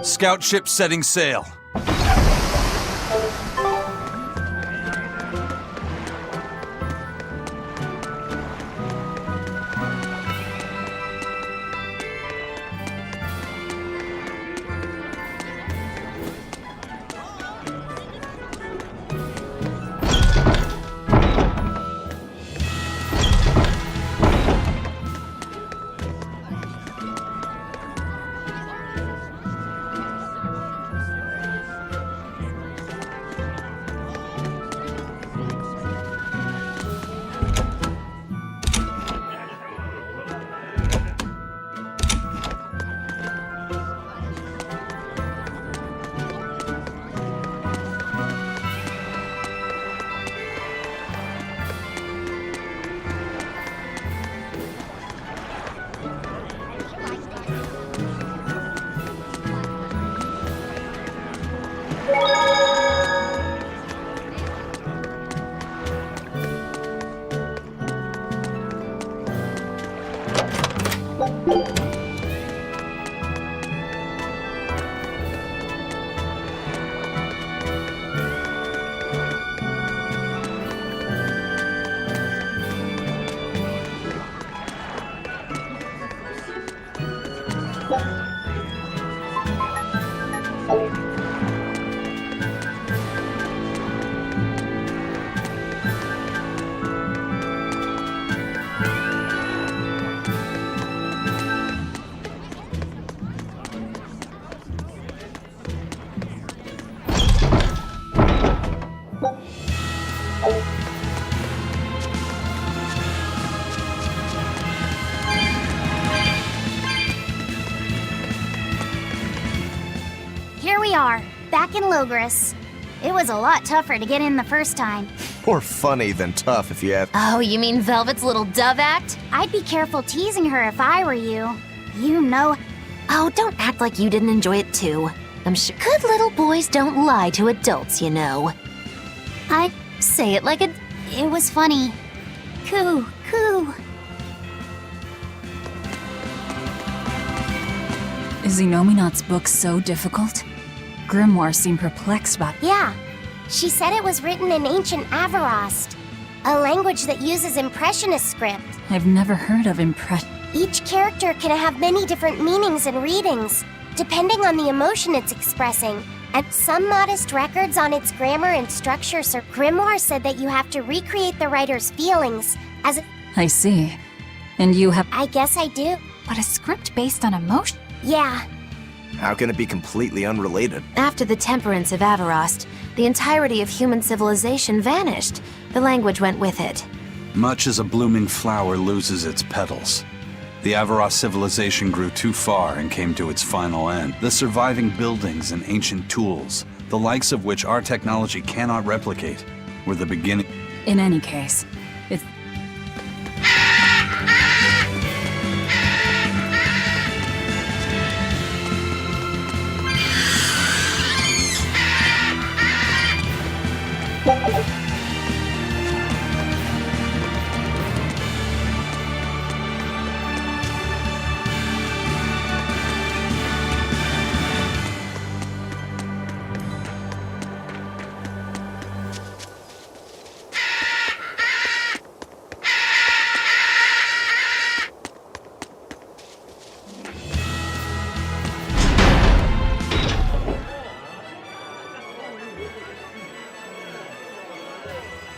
Scout ship setting sail. Here we are, back in Logris. It was a lot tougher to get in the first time. More funny than tough if you have... Oh, you mean Velvet's little dove act? I'd be careful teasing her if I were you. You know... Oh, don't act like you didn't enjoy it too. I'm sure good little boys don't lie to adults, you know. I... Say it like a... It was funny. Coo, coo. Is Inominat's book so difficult? Grimoire seemed perplexed by... Yeah. She said it was written in ancient Avarost, a language that uses Impressionist script. I've never heard of Each character can have many different meanings and readings, depending on the emotion it's expressing. And some modest records on its grammar and structure, Sir Grimoire said that you have to recreate the writer's feelings as a... I see. And you have... I guess I do. But a script based on emotion? Yeah. How can it be completely unrelated? After the temperance of Avarost, the entirety of human civilization vanished. The language went with it. Much as a blooming flower loses its petals. The Avarost civilization grew too far and came to its final end. The surviving buildings and ancient tools, the likes of which our technology cannot replicate, were the beginning. In any case, it's...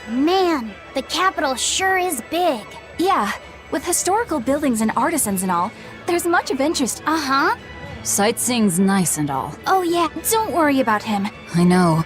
Man, the capital sure is big. Yeah, with historical buildings and artisans and all, there's much of interest. Uh-huh. Sightseeing's nice and all. Oh yeah, don't worry about him. I know.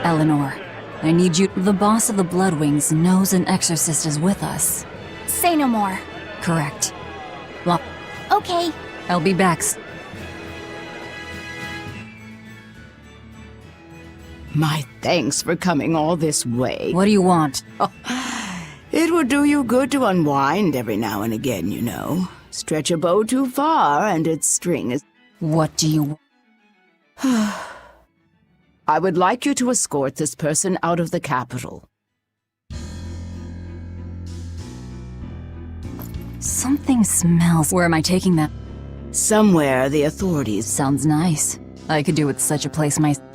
Eleanor, I need you. The boss of the Bloodwings knows an exorcist is with us. Say no more. Correct. Well, Okay. I'll be back. My thanks for coming all this way. What do you want? It would do you good to unwind every now and again, you know. Stretch a bow too far and its string is... What do you... I would like you to escort this person out of the capital. Something smells. Where am I taking that? Somewhere the authorities... Sounds nice. I could do with such a place myself.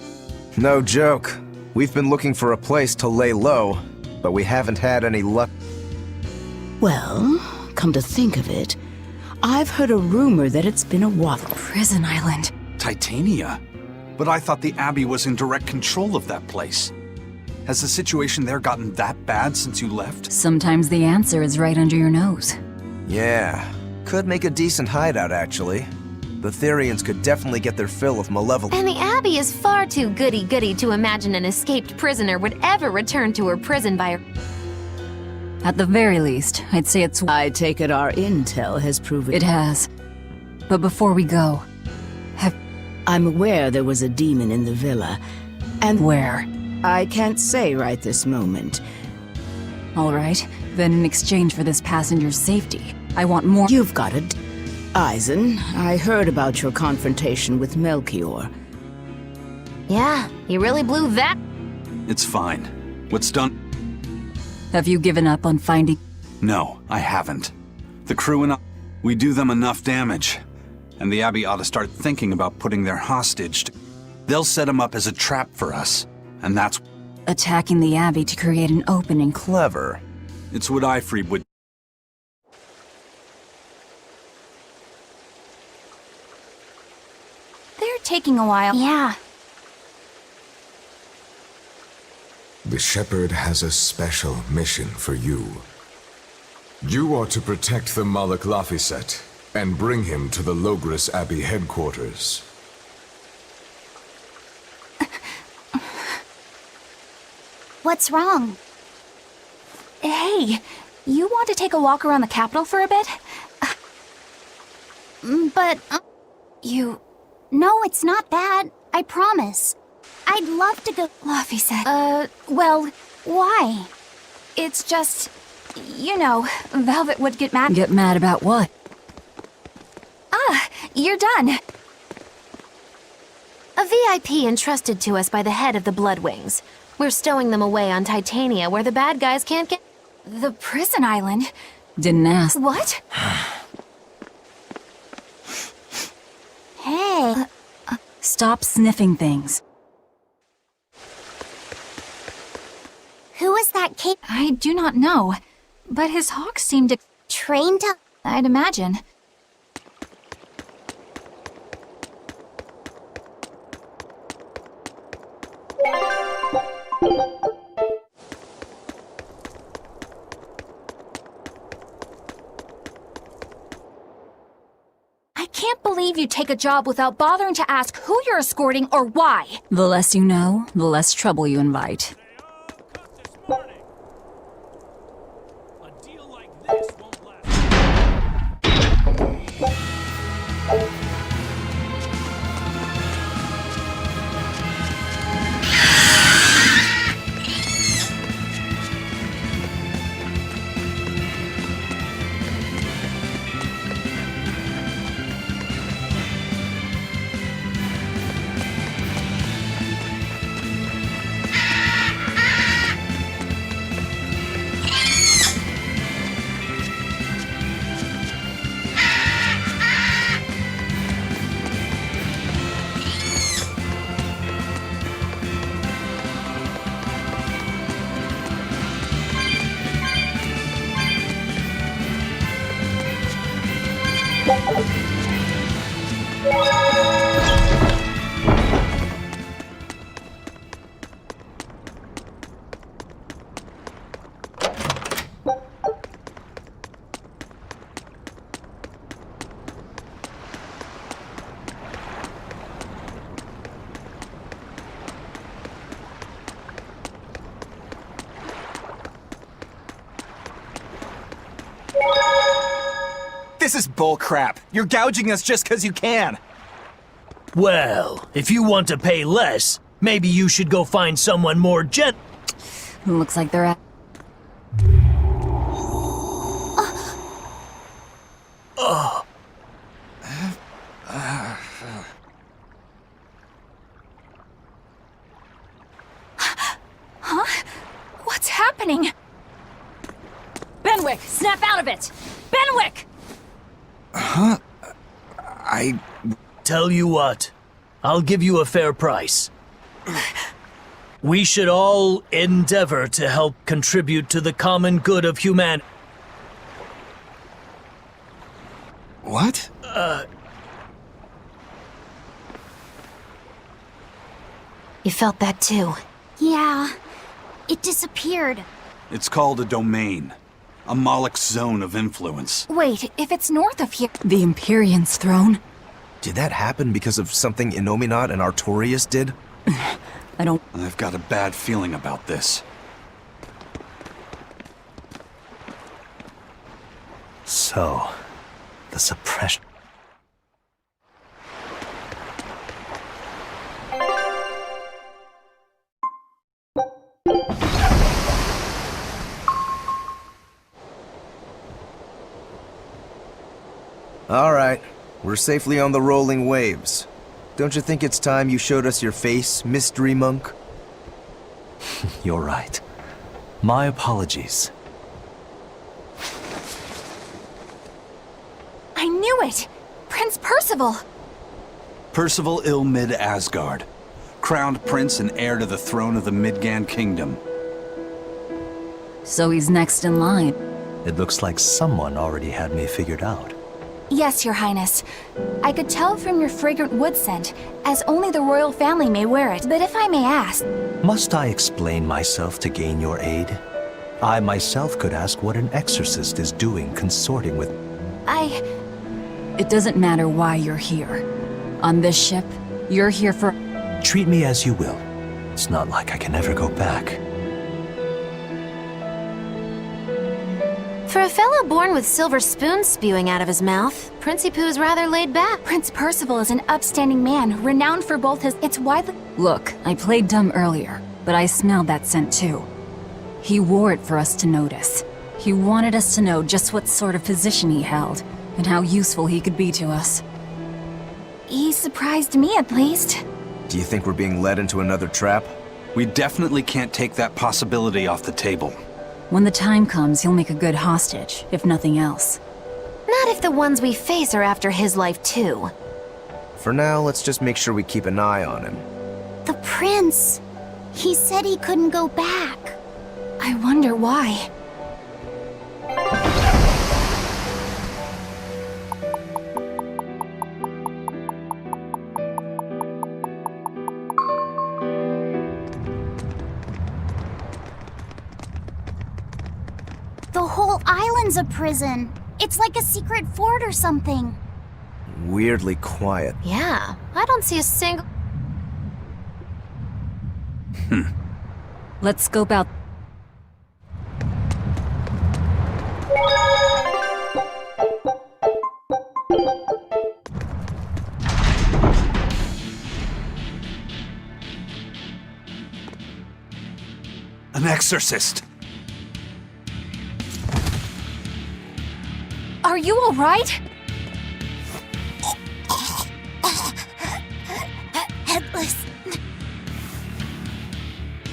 No joke. We've been looking for a place to lay low, but we haven't had any luck. Well, come to think of it, I've heard a rumor that it's been a while. Prison Island. Titania? But I thought the Abbey was in direct control of that place. Has the situation there gotten that bad since you left? Sometimes the answer is right under your nose. Yeah, could make a decent hideout, actually. The Therians could definitely get their fill of malevolence. And the Abbey is far too goody-goody to imagine an escaped prisoner would ever return to her prison by her... At the very least, I'd say it's... I take it our intel has proven... It has. But before we go, I'm aware there was a demon in the villa, and... where? I can't say right this moment. All right, then in exchange for this passenger's safety, I want more... You've got it. Eisen, I heard about your confrontation with Melchior. Yeah, he really blew that... It's fine. What's done? Have you given up on finding... No, I haven't. The crew and I, we do them enough damage. And the Abbey ought to start thinking about putting their hostage to... They'll set him up as a trap for us. And that's... Attacking the Abbey to create an opening. Clever. It's what Ifrid would... They're taking a while. Yeah. The Shepherd has a special mission for you. You are to protect the Malak Laphicet and bring him to the Logris Abbey headquarters. What's wrong? Hey, you want to take a walk around the capital for a bit? But, You... no, it's not that. I promise. I'd love to go... Luffy said... well, Why? it's just... You know, Velvet would get mad... Get mad about what? You're done. A VIP entrusted to us by the head of the Bloodwings. We're stowing them away on Titania where the bad guys can't get... The prison island? Didn't ask. What? Hey. Stop sniffing things. Who is that kid I do not know, but his hawks seem to... trained to... I'd imagine. I can't believe you take a job without bothering to ask who you're escorting or why. The less you know, the less trouble you invite. A deal like this won't last. This is bullcrap. You're gouging us just 'cause you can. Well, if you want to pay less, maybe you should go find someone more Looks like they're at. Huh? What's happening? Benwick, snap out of it! Benwick! Huh? Tell you what, I'll give you a fair price. We should all endeavor to help contribute to the common good of humanity. What? You felt that too. Yeah, it disappeared. It's called a domain. A Moloch zone of influence. Wait, if it's north of here... The Empyrean's throne? Did that happen because of something Innominat and Artorias did? I don't... I've got a bad feeling about this. So, the suppression... All right, we're safely on the rolling waves. Don't you think it's time you showed us your face, Mystery Monk? You're right. My apologies. I knew it! Prince Percival! Percival Ilmid Asgard, crowned prince and heir to the throne of the Midgand Kingdom. So he's next in line. It looks like someone already had me figured out. Yes, Your Highness. I could tell from your fragrant wood scent, as only the royal family may wear it. But if I may ask... Must I explain myself to gain your aid? I myself could ask what an exorcist is doing consorting with... It doesn't matter why you're here. On this ship, you're here for... Treat me as you will. It's not like I can ever go back. For a fellow born with silver spoons spewing out of his mouth, Princi Poo's rather laid back. Prince Percival is an upstanding man, renowned for both his... It's widely... Look, I played dumb earlier, but I smelled that scent too. He wore it for us to notice. He wanted us to know just what sort of position he held, and how useful he could be to us. He surprised me, at least. Do you think we're being led into another trap? We definitely can't take that possibility off the table. When the time comes, he'll make a good hostage, if nothing else. Not if the ones we face are after his life too. For now, let's just make sure we keep an eye on him. The prince. He said he couldn't go back. I wonder why. The whole island's a prison. It's like a secret fort or something. Weirdly quiet. Yeah, I don't see a single... Let's scope out... An exorcist! Are you all right? Headless.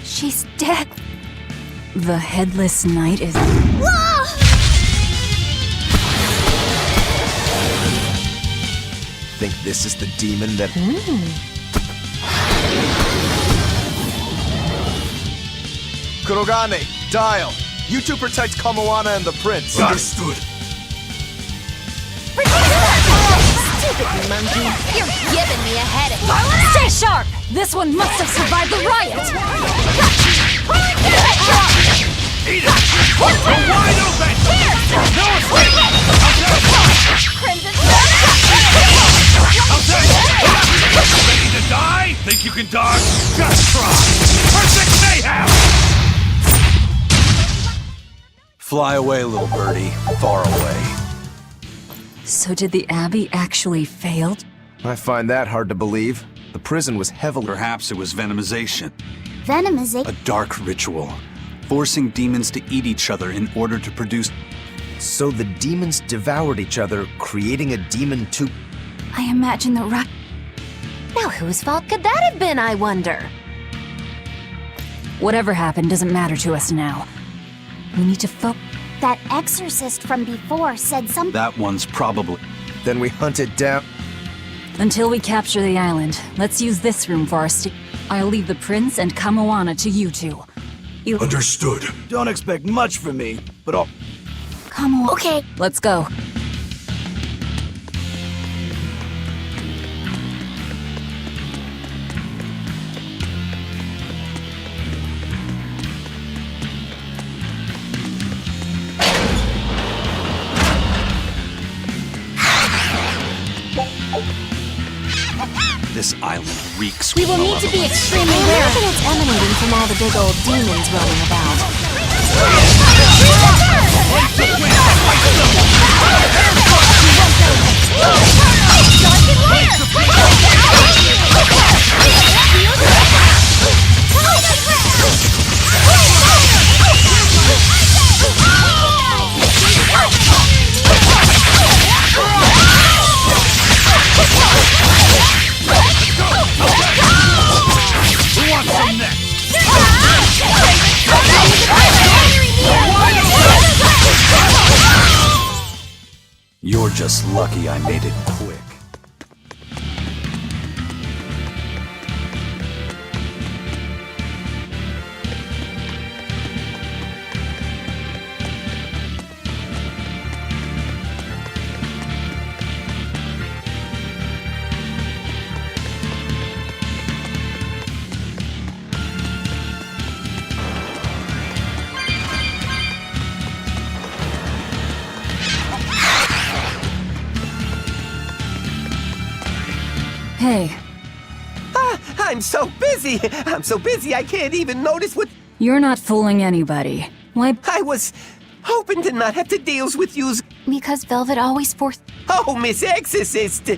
She's dead. The Headless Knight is... Think this is the demon that... Kurogane, Dial. You two protect Kamoana and the prince. Understood. Stupid monkey. You're giving me a headache. Stay sharp! This one must have survived the riot! Eat it! We're wide open! No escape! Ready to die? Think you can dodge? Just try! Perfect mayhem! Fly away, little birdie. Far away. So did the Abbey actually fail? I find that hard to believe. The prison was heavily... Perhaps it was venomization. Venomization? A dark ritual, forcing demons to eat each other in order to produce... So the demons devoured each other, creating a demon too. I imagine the rock. Now whose fault could that have been, I wonder? Whatever happened doesn't matter to us now. We need to That exorcist from before said something. That one's probably... Then we hunt it down. Until we capture the island, let's use this room for our I'll leave the prince and Kamoana to you two. Understood. Don't expect much from me, but I'll... Come on. Okay. Let's go. This island reeks We with will need to be malevolence. extremely I aware. imagine it's emanating from all the big old demons roaming about. Who wants some next? You're just lucky I made it quick. Hey, I'm so busy. I'm so busy I can't even notice what... you're not fooling anybody. Why? I was hoping to not have to deal with yous. Because Velvet always forced. Oh, Miss Exorcist.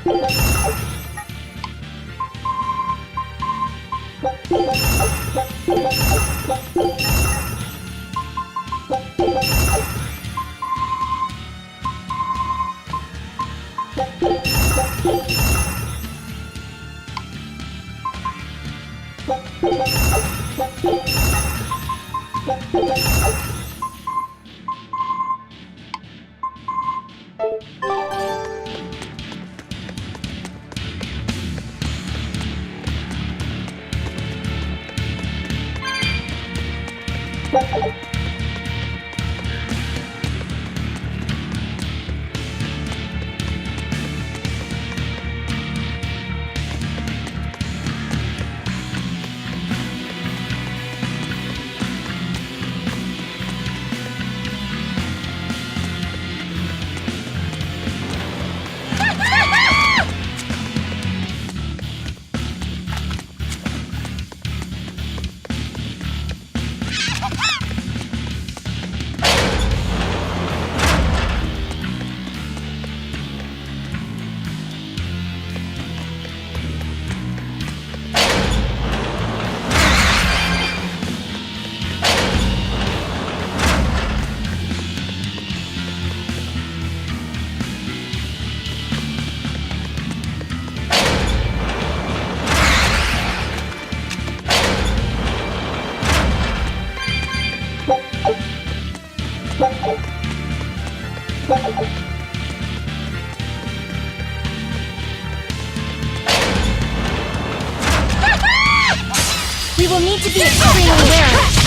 We will need to be extremely wary.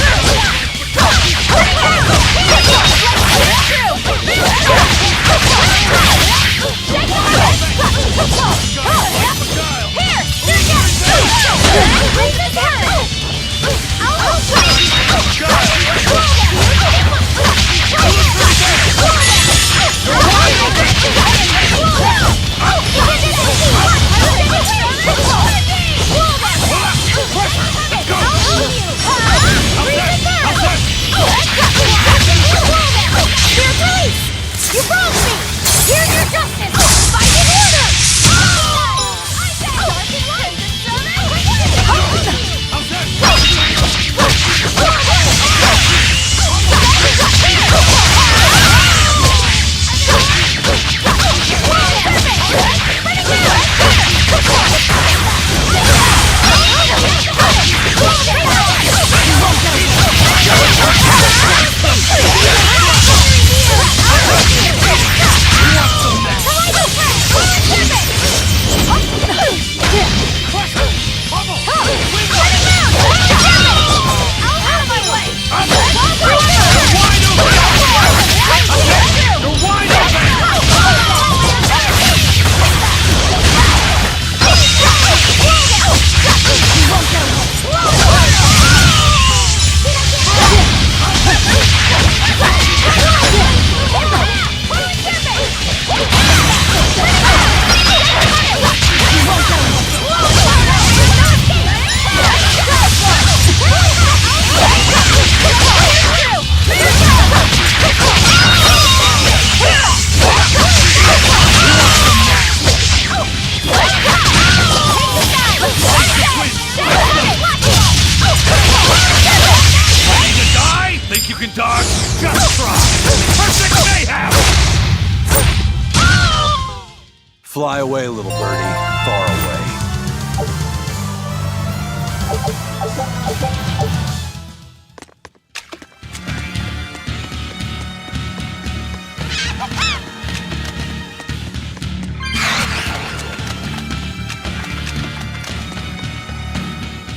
Fly away, little birdie, far away.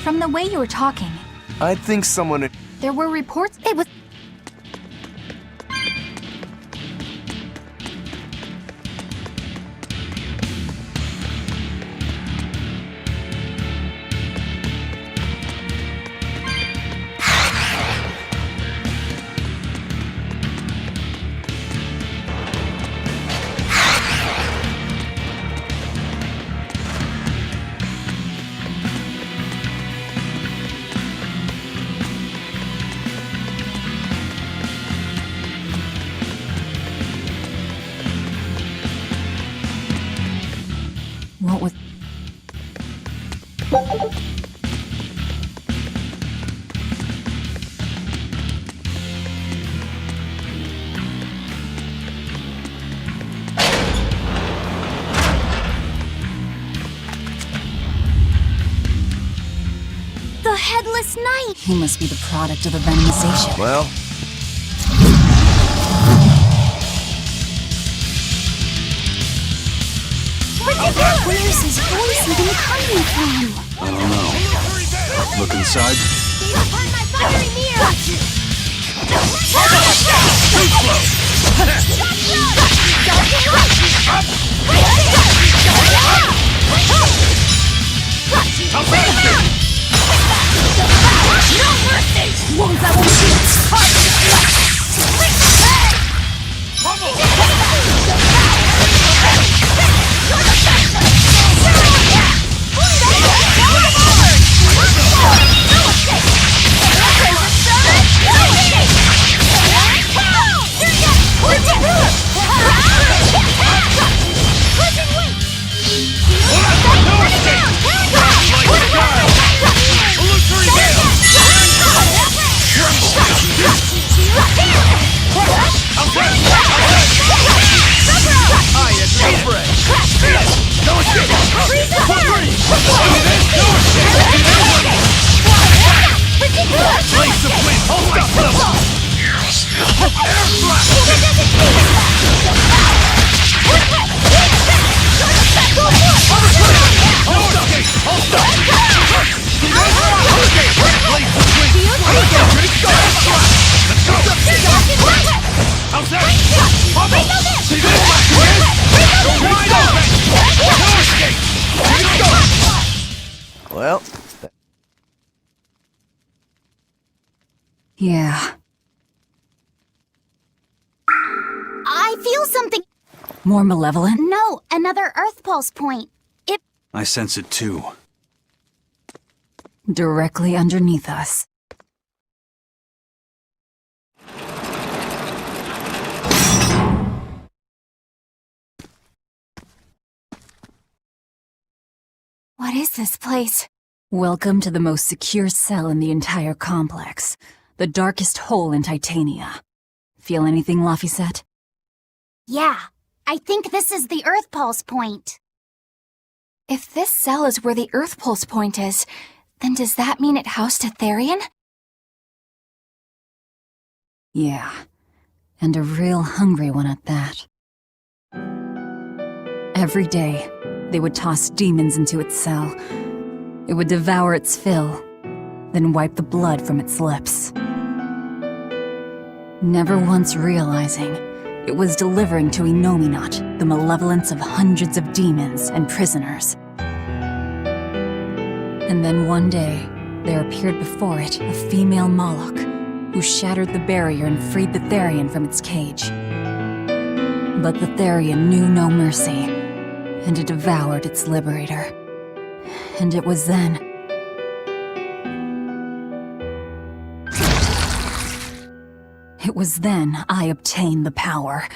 From the way you were talking, I think someone... there were reports it was... What was... The Headless Knight! He must be the product of the venomization. Well, Where's his voice even coming from? I don't know. Look inside. well, Yeah. I feel something. More malevolent? No, another Earth Pulse point. I sense it too. Directly underneath us. What is this place? Welcome to the most secure cell in the entire complex. The darkest hole in Titania. Feel anything, Laphicet? Yeah, I think this is the Earth Pulse point. If this cell is where the Earth Pulse point is, then does that mean it housed a Therian? Yeah. And a real hungry one at that. Every day, they would toss demons into its cell. It would devour its fill, then wipe the blood from its lips. Never once realizing it was delivering to Inominat the malevolence of hundreds of demons and prisoners. And then one day, there appeared before it a female Moloch, who shattered the barrier and freed the Therian from its cage. But the Therian knew no mercy, and it devoured its liberator. And it was then... It was then I obtained the power.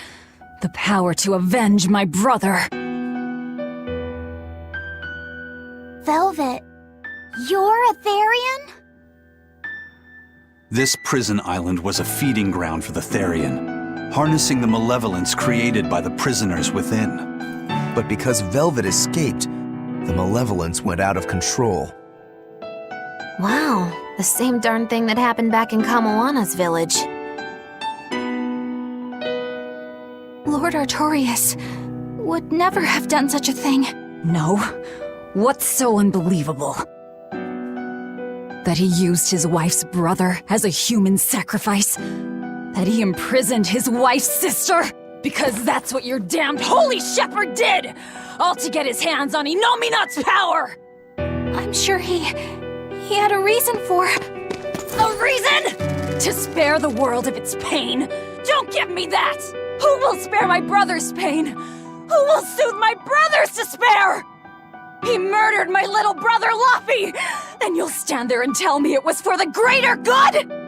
The power to avenge my brother. Velvet, you're a Therian? This prison island was a feeding ground for the Therian, harnessing the malevolence created by the prisoners within. but because Velvet escaped, the malevolence went out of control. Wow, the same darn thing that happened back in Kamoana's village. Lord Artorias would never have done such a thing. No? What's so unbelievable? That he used his wife's brother as a human sacrifice? That he imprisoned his wife's sister? Because that's what your damned holy shepherd did! All to get his hands on Inominat's power! I'm sure he had a reason for... A reason? To spare the world of its pain? Don't give me that! Who will spare my brother's pain? Who will soothe my brother's despair? He murdered my little brother, Luffy! And you'll stand there and tell me it was for the greater good?!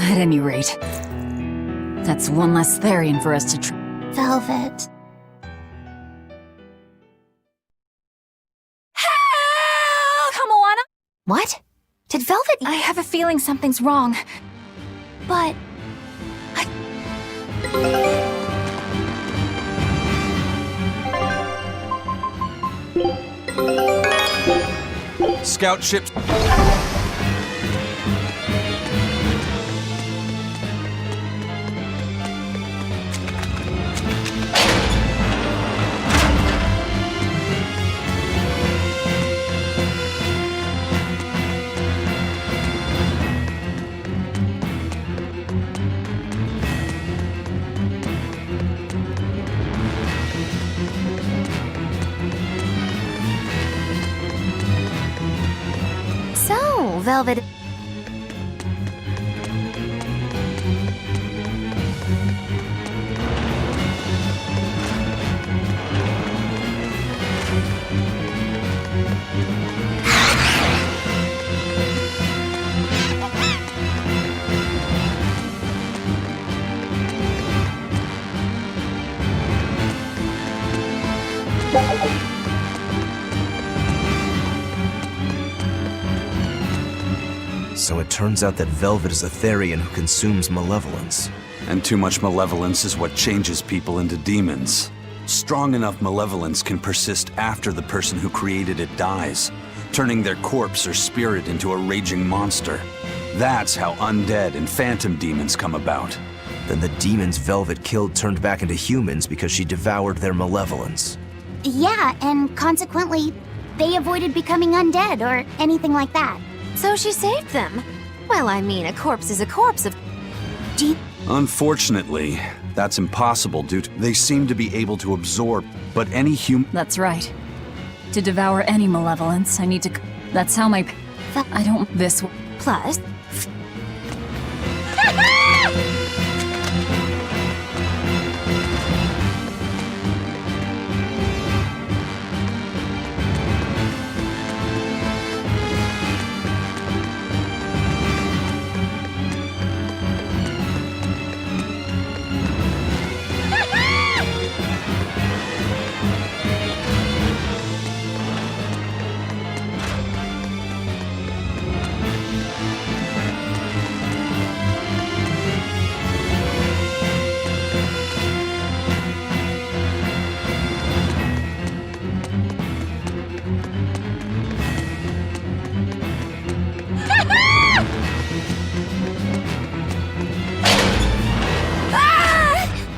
At any rate, that's one less Therian for us to Velvet. Come on! What? Did Velvet... I have a feeling something's wrong. But... Scout ships. So, Velvet... So it turns out that Velvet is a Therian who consumes malevolence. And too much malevolence is what changes people into demons. Strong enough malevolence can persist after the person who created it dies, turning their corpse or spirit into a raging monster. That's how undead and phantom demons come about. Then the demons Velvet killed turned back into humans because she devoured their malevolence. Yeah, and consequently, they avoided becoming undead or anything like that. So she saved them. Well, I mean, a corpse is a corpse of... Unfortunately, that's impossible due to... They seem to be able to absorb, but any human... That's right. To devour any malevolence, I need to... That's how my... I don't... This... Plus...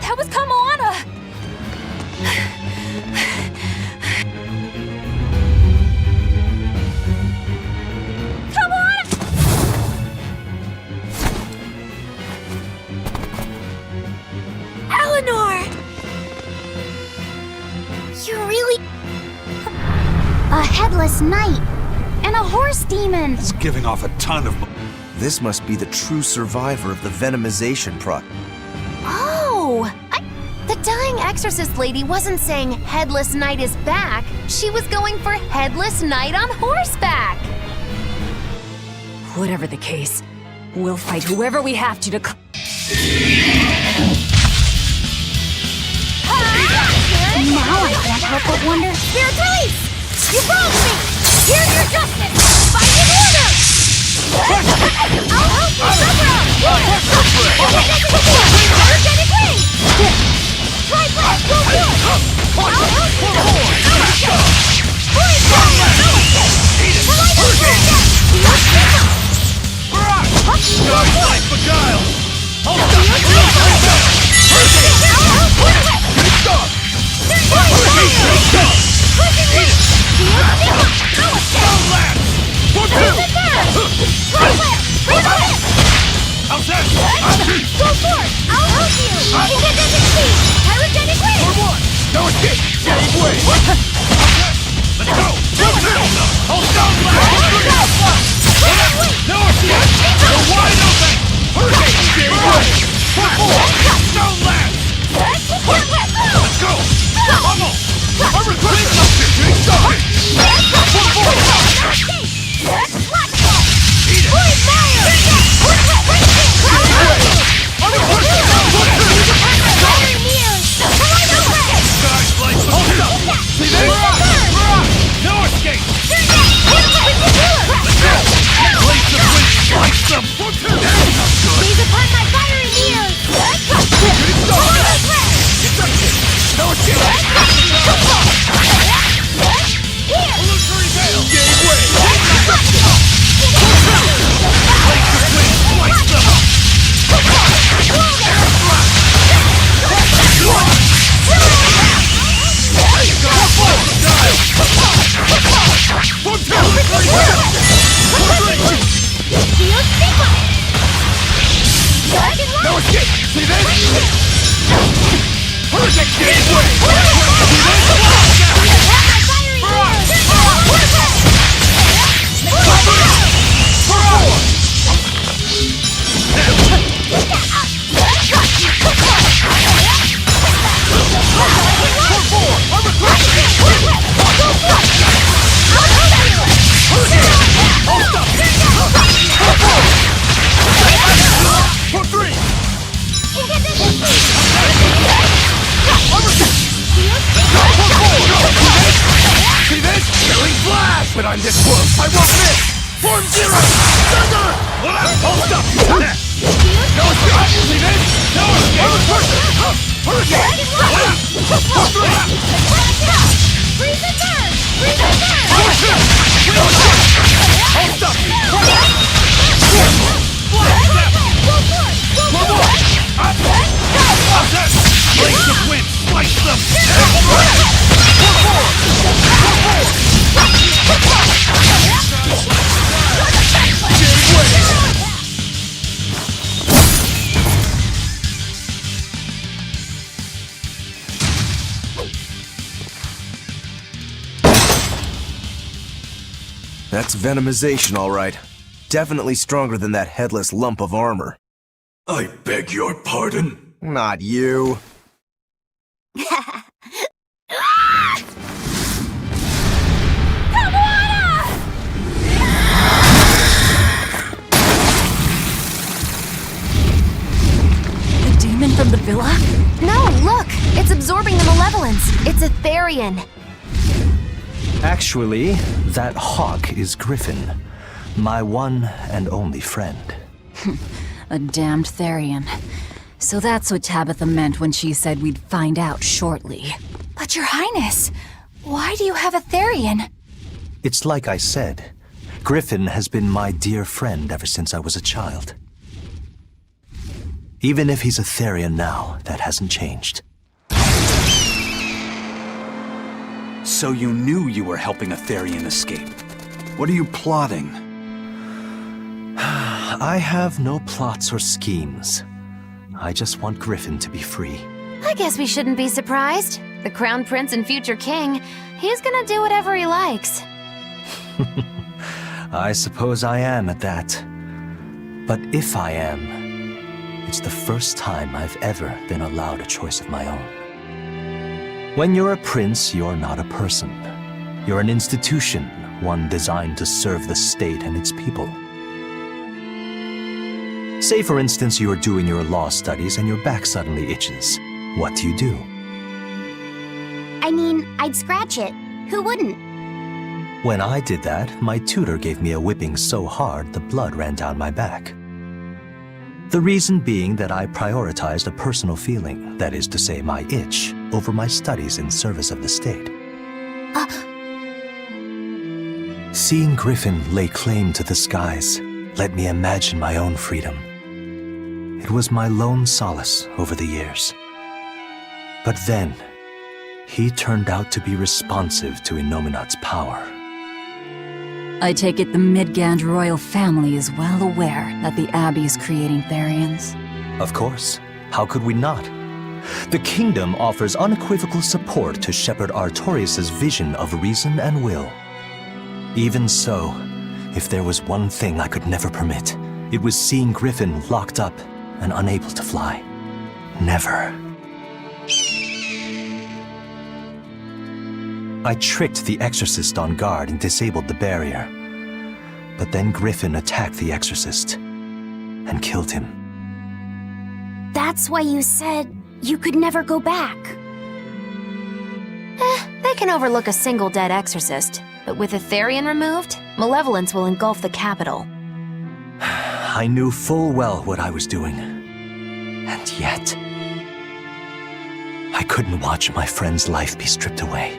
That was Kamana! Come on! Eleanor! You're really... a headless knight and a horse demon! It's giving off a ton of... This must be the true survivor of the venomization process. Oh! The dying exorcist lady wasn't saying Headless Knight is back. She was going for Headless Knight on horseback. Whatever the case, we'll fight whoever we have to Now I can't help but wonder... Spirit release! You broke me! Here's your justice! Fight in order! I'll help you somehow! Energetic wing! Try blast! Go good! I'll help you! Void fire! Life beguiled! I'll help you! Incandescent speed! Pyrogenic wave! For one! No escape! Save way! Let's go! Hold down last! No escape! You're wide open! Hurricane! Save way! For four! Stone last! Let's go! Bubble! I'm recruiting something! Stop it! For four! Eat it! Void fire! See this? Hurricane gateway! But I'm this close, I won't miss! Form zero! Thunder! Hold up! No escape! See this? No escape! Hurricane! Freeze the turn! Freeze the turn! Hold up! Blades of wind! Slice them! That's venomization, all right. Definitely stronger than that headless lump of armor. I beg your pardon? Not you. The demon from the villa? No, look! It's absorbing the malevolence. It's a Therian. Actually, that hawk is Griffin, my one and only friend. A damned Therian. So that's what Tabitha meant when she said we'd find out shortly. But Your Highness, why do you have a Therian? It's like I said, Griffin has been my dear friend ever since I was a child. Even if he's a Therian now, that hasn't changed. So you knew you were helping a Therian escape. What are you plotting? I have no plots or schemes. I just want Griffin to be free. I guess we shouldn't be surprised. The Crown Prince and future king, he's gonna do whatever he likes. I suppose I am at that. But if I am, it's the first time I've ever been allowed a choice of my own. When you're a prince, you're not a person. You're an institution, one designed to serve the state and its people. Say, for instance, you're doing your law studies and your back suddenly itches. What do you do? I mean, I'd scratch it. Who wouldn't? When I did that, my tutor gave me a whipping so hard the blood ran down my back. The reason being that I prioritized a personal feeling, that is to say my itch, over my studies in service of the state. Seeing Griffin lay claim to the skies let me imagine my own freedom. It was my lone solace over the years. But then, he turned out to be responsive to Innominat's power. I take it the Midgand royal family is well aware that the Abbey is creating Therians. Of course. How could we not? The kingdom offers unequivocal support to Shepherd Artorius' vision of reason and will. Even so, if there was one thing I could never permit, it was seeing Griffin locked up and unable to fly. Never. I tricked the Exorcist on guard and disabled the barrier. But then Griffin attacked the Exorcist and killed him. That's why you said you could never go back. They can overlook a single dead Exorcist, but with a Therian removed, malevolence will engulf the capital. I knew full well what I was doing. And yet, I couldn't watch my friend's life be stripped away.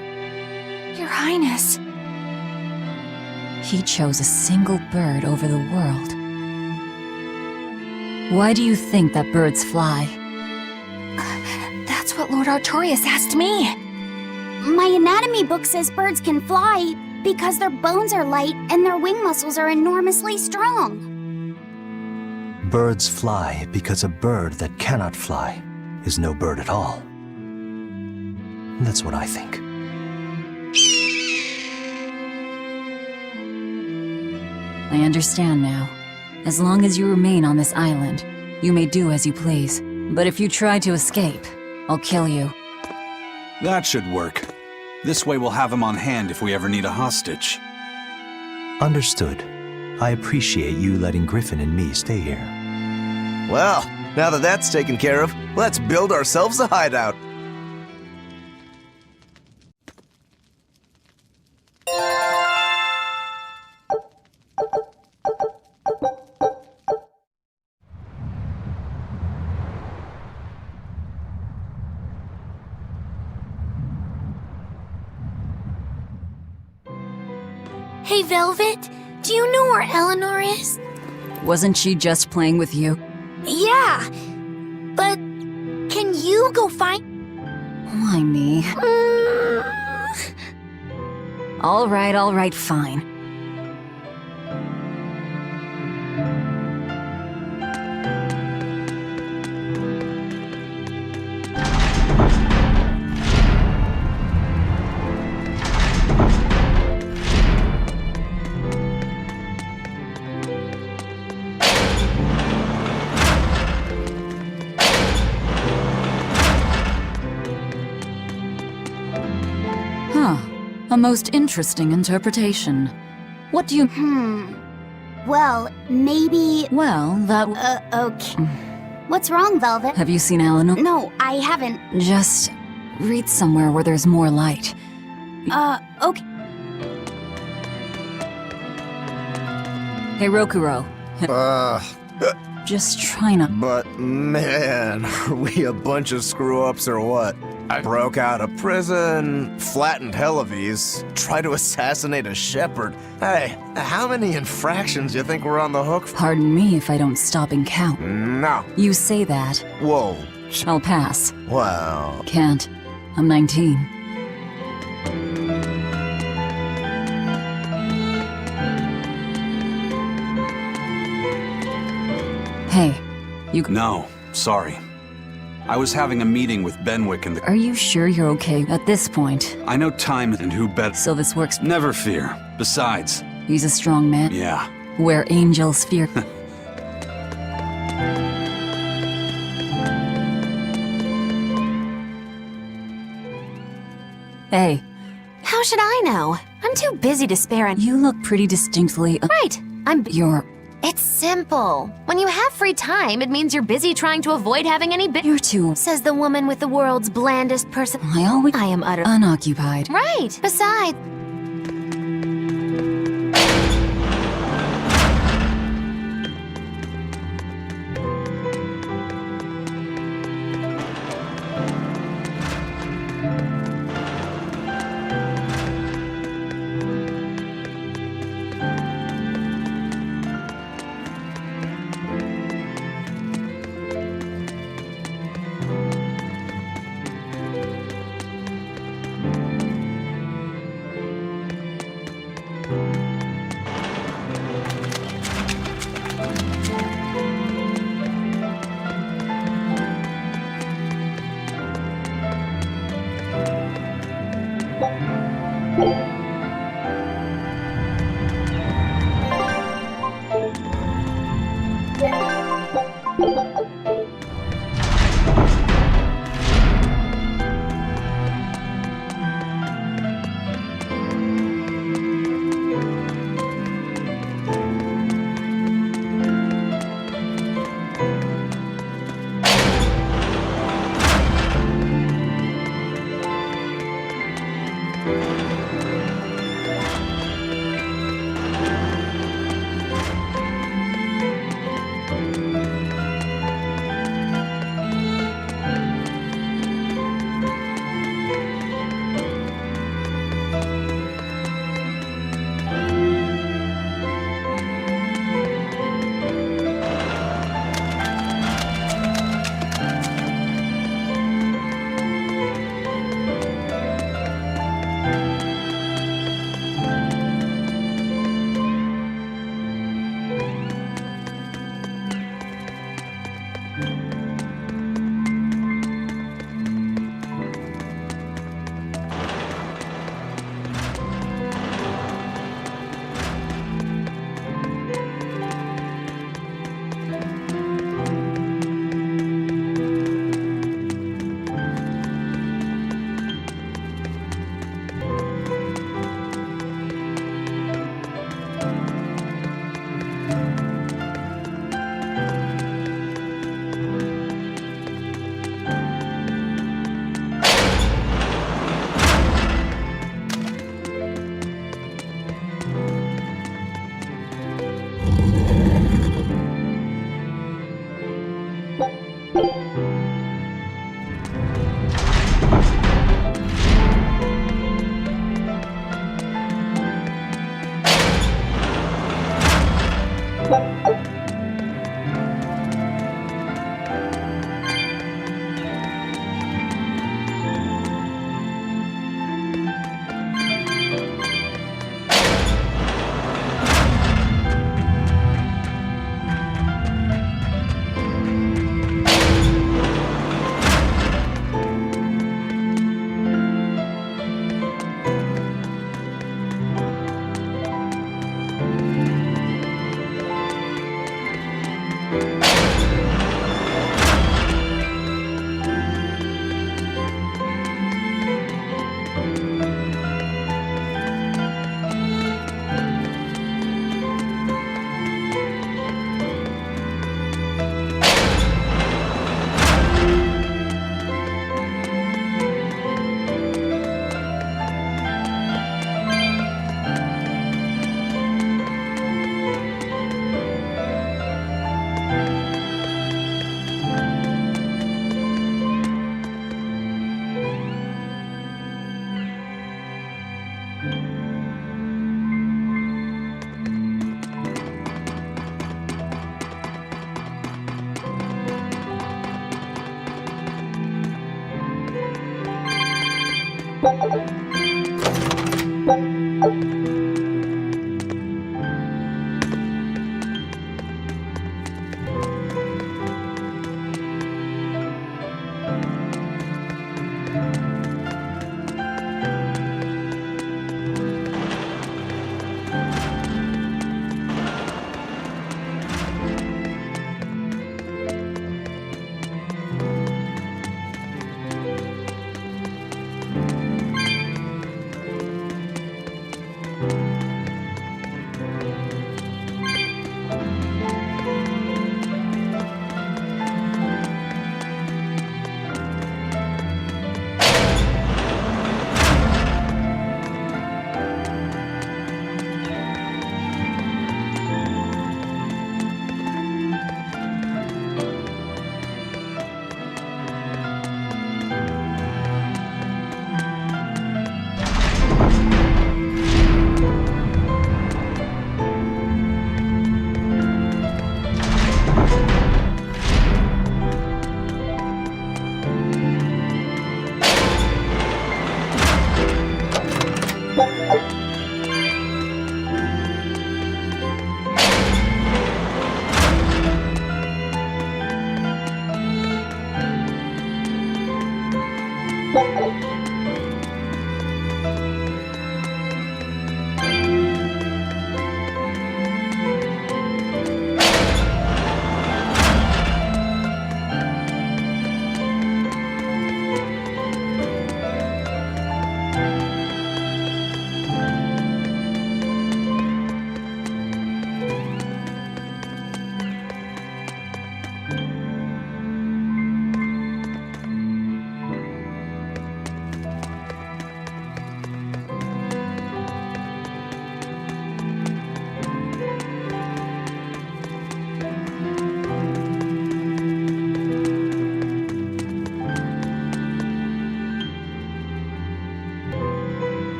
Your Highness. He chose a single bird over the world. Why do you think that birds fly? That's what Lord Artorius asked me. My anatomy book says birds can fly because their bones are light and their wing muscles are enormously strong. Birds fly because a bird that cannot fly is no bird at all. That's what I think. I understand now. As long as you remain on this island, you may do as you please. But if you try to escape, I'll kill you. That should work. This way we'll have him on hand if we ever need a hostage. Understood. I appreciate you letting Griffin and me stay here. Well, now that that's taken care of, let's build ourselves a hideout. Hey, Velvet, do you know where Eleanor is? Wasn't she just playing with you? Yeah, but can you go find... Why me? All right, fine. A most interesting interpretation. What do you... Well, maybe... Well, that... Okay. What's wrong, Velvet? Have you seen Eleanor? No, I haven't. Just read somewhere where there's more light. Okay. Hey, Rokuro. Just trying to... But man, are we a bunch of screw-ups or what? I broke out of prison, flattened Hellevese, tried to assassinate a shepherd. Hey, how many infractions do you think we're on the hook for? Pardon me if I don't stop and count. No. You say that. Whoa. I'll pass. Wow. Can't. I'm 19. Hey, you... No, sorry. I was having a meeting with Benwick and the... Are you sure you're okay at this point? I know time and who bet... So this works... Never fear. Besides... He's a strong man. Yeah. Where angels fear... Hey. How should I know? I'm too busy to spare and... You look pretty distinctly... Right. You're... It's simple. When you have free time, it means you're busy trying to avoid having any You're too... Says the woman with the world's blandest person. I am utterly... unoccupied. Right. Besides...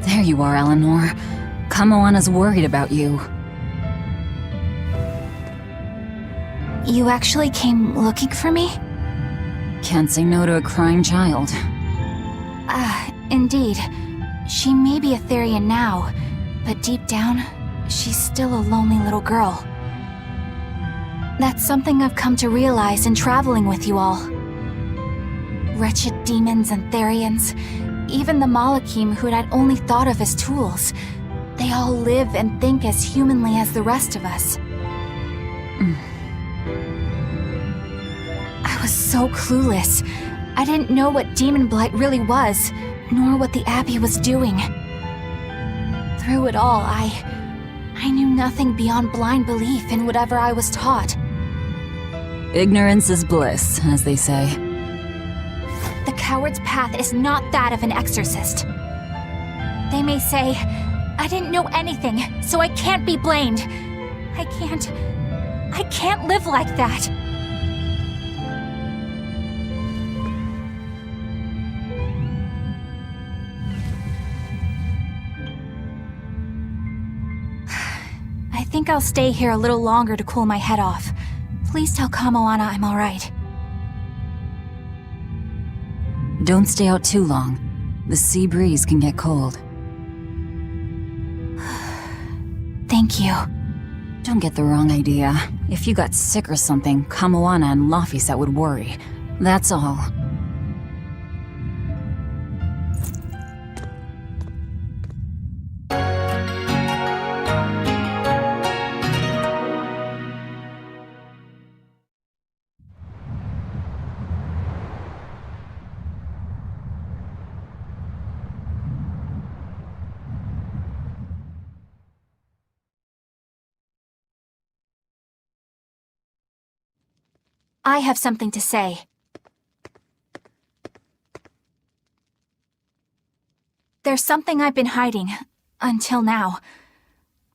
There you are, Eleanor. Kamoana's worried about you. You actually came looking for me? Can't say no to a crying child. Indeed. She may be a Therian now, but deep down, she's still a lonely little girl. That's something I've come to realize in traveling with you all. Wretched demons and Therians, even the Malakim who I'd only thought of as tools, they all live and think as humanly as the rest of us. I was so clueless. I didn't know what demon blight really was, nor what the Abbey was doing. Through it all, I knew nothing beyond blind belief in whatever I was taught. Ignorance is bliss, as they say. The coward's path is not that of an exorcist. They may say, I didn't know anything, so I can't be blamed. I can't live like that. I think I'll stay here a little longer to cool my head off. Please tell Kamoana I'm alright. Don't stay out too long. The sea breeze can get cold. Thank you. Don't get the wrong idea. If you got sick or something, Kamoana and Laphicet would worry. That's all. I have something to say. There's something I've been hiding, until now.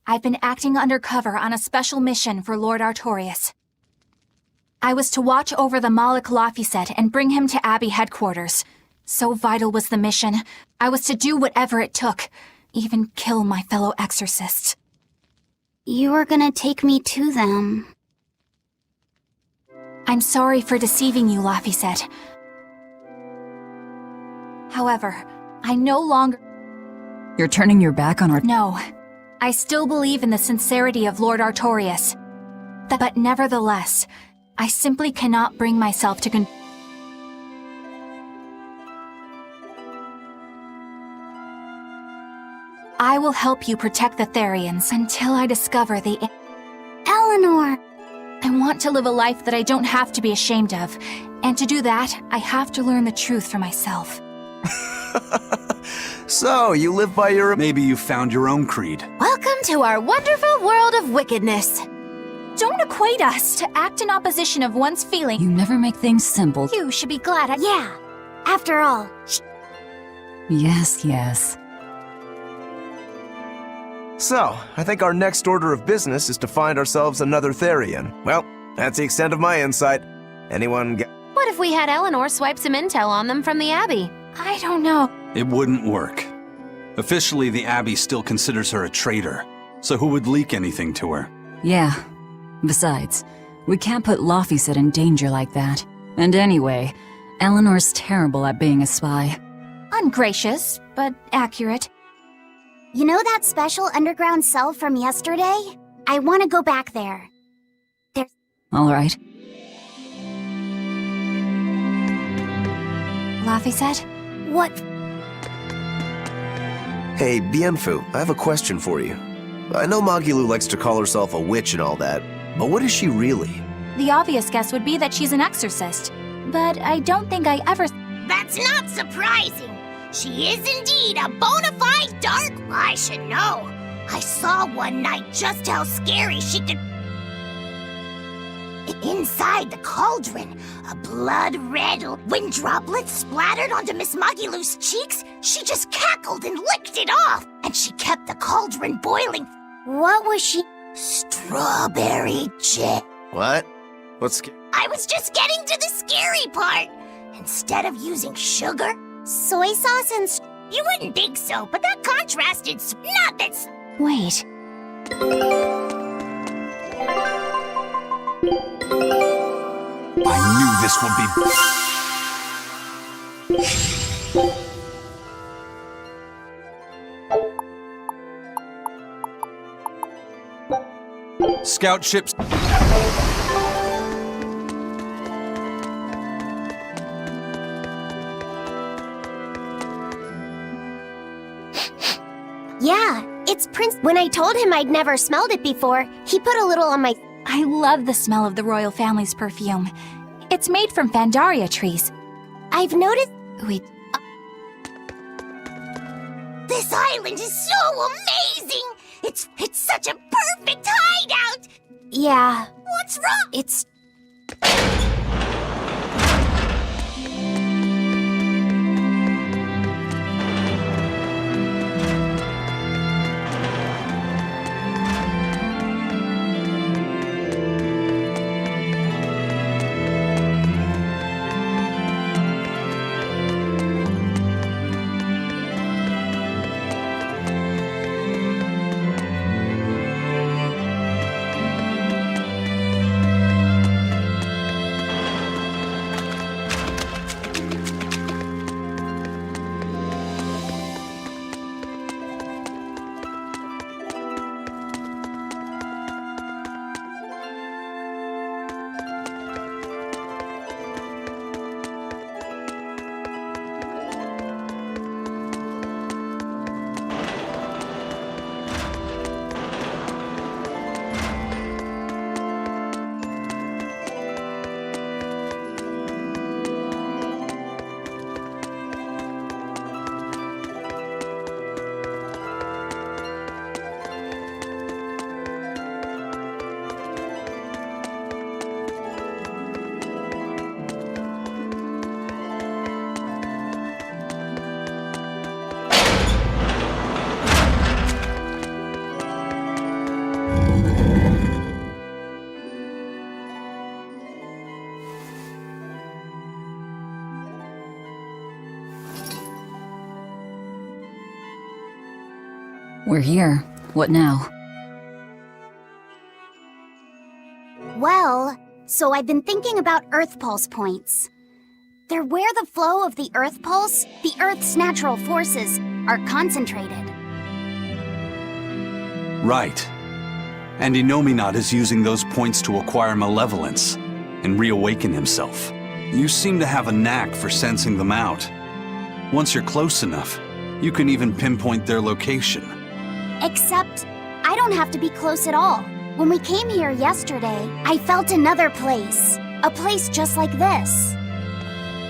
I've been acting undercover on a special mission for Lord Artorias. I was to watch over the Malik Laphicet and bring him to Abbey headquarters. So vital was the mission, I was to do whatever it took, even kill my fellow exorcists. You were gonna take me to them. I'm sorry for deceiving you, Laphicet. However, I no longer... You're turning your back on our... No. I still believe in the sincerity of Lord Artorias. But nevertheless, I simply cannot bring myself to I will help you protect the Therians until I discover the... Eleanor! I want to live a life that I don't have to be ashamed of. And to do that, I have to learn the truth for myself. So, you live by your... Maybe you found your own creed. Welcome to our wonderful world of wickedness. Don't equate us to act in opposition of one's feeling. You never make things simple. You should be glad I... Yeah. After all, Yes, yes. So, I think our next order of business is to find ourselves another Therian. Well, that's the extent of my insight. Anyone get... What if we had Eleanor swipe some intel on them from the Abbey? I don't know. It wouldn't work. Officially, the Abbey still considers her a traitor. So who would leak anything to her? Yeah. Besides, we can't put Laphicet in danger like that. And anyway, Eleanor's terrible at being a spy. Ungracious, but accurate. you know that special underground cell from yesterday? I want to go back there. All right. Laphicet? What? Hey, Bienfu, I have a question for you. I know Magilu likes to call herself a witch and all that, but what is she really? The obvious guess would be that she's an exorcist. But I don't think I ever... That's not surprising. She is indeed a bona fide dark. I should know. I saw one night just how scary she could. Inside the cauldron, a blood-red. When droplets splattered onto Miss Magilu's cheeks, she just cackled and licked it off. And she kept the cauldron boiling. What was she? Strawberry jam. What? What's... I was just getting to the scary part. Instead of using sugar, soy sauce and... You wouldn't think so, but that contrasted... Not that... Wait. I knew this would be... Scout ships... Yeah, it's Prince. When I told him I'd never smelled it before, he put a little on my... I love the smell of the royal family's perfume. It's made from Fandaria trees. I've noticed... Wait. This island is so amazing! It's such a perfect hideout! Yeah. What's wrong? It's... We're here. What now? Well, so I've been thinking about Earth Pulse points. They're where the flow of the Earth Pulse, the Earth's natural forces, are concentrated. Right. And Inominat is using those points to acquire malevolence and reawaken himself. You seem to have a knack for sensing them out. Once you're close enough, you can even pinpoint their location. Except, I don't have to be close at all. When we came here yesterday, I felt another place. A place just like this.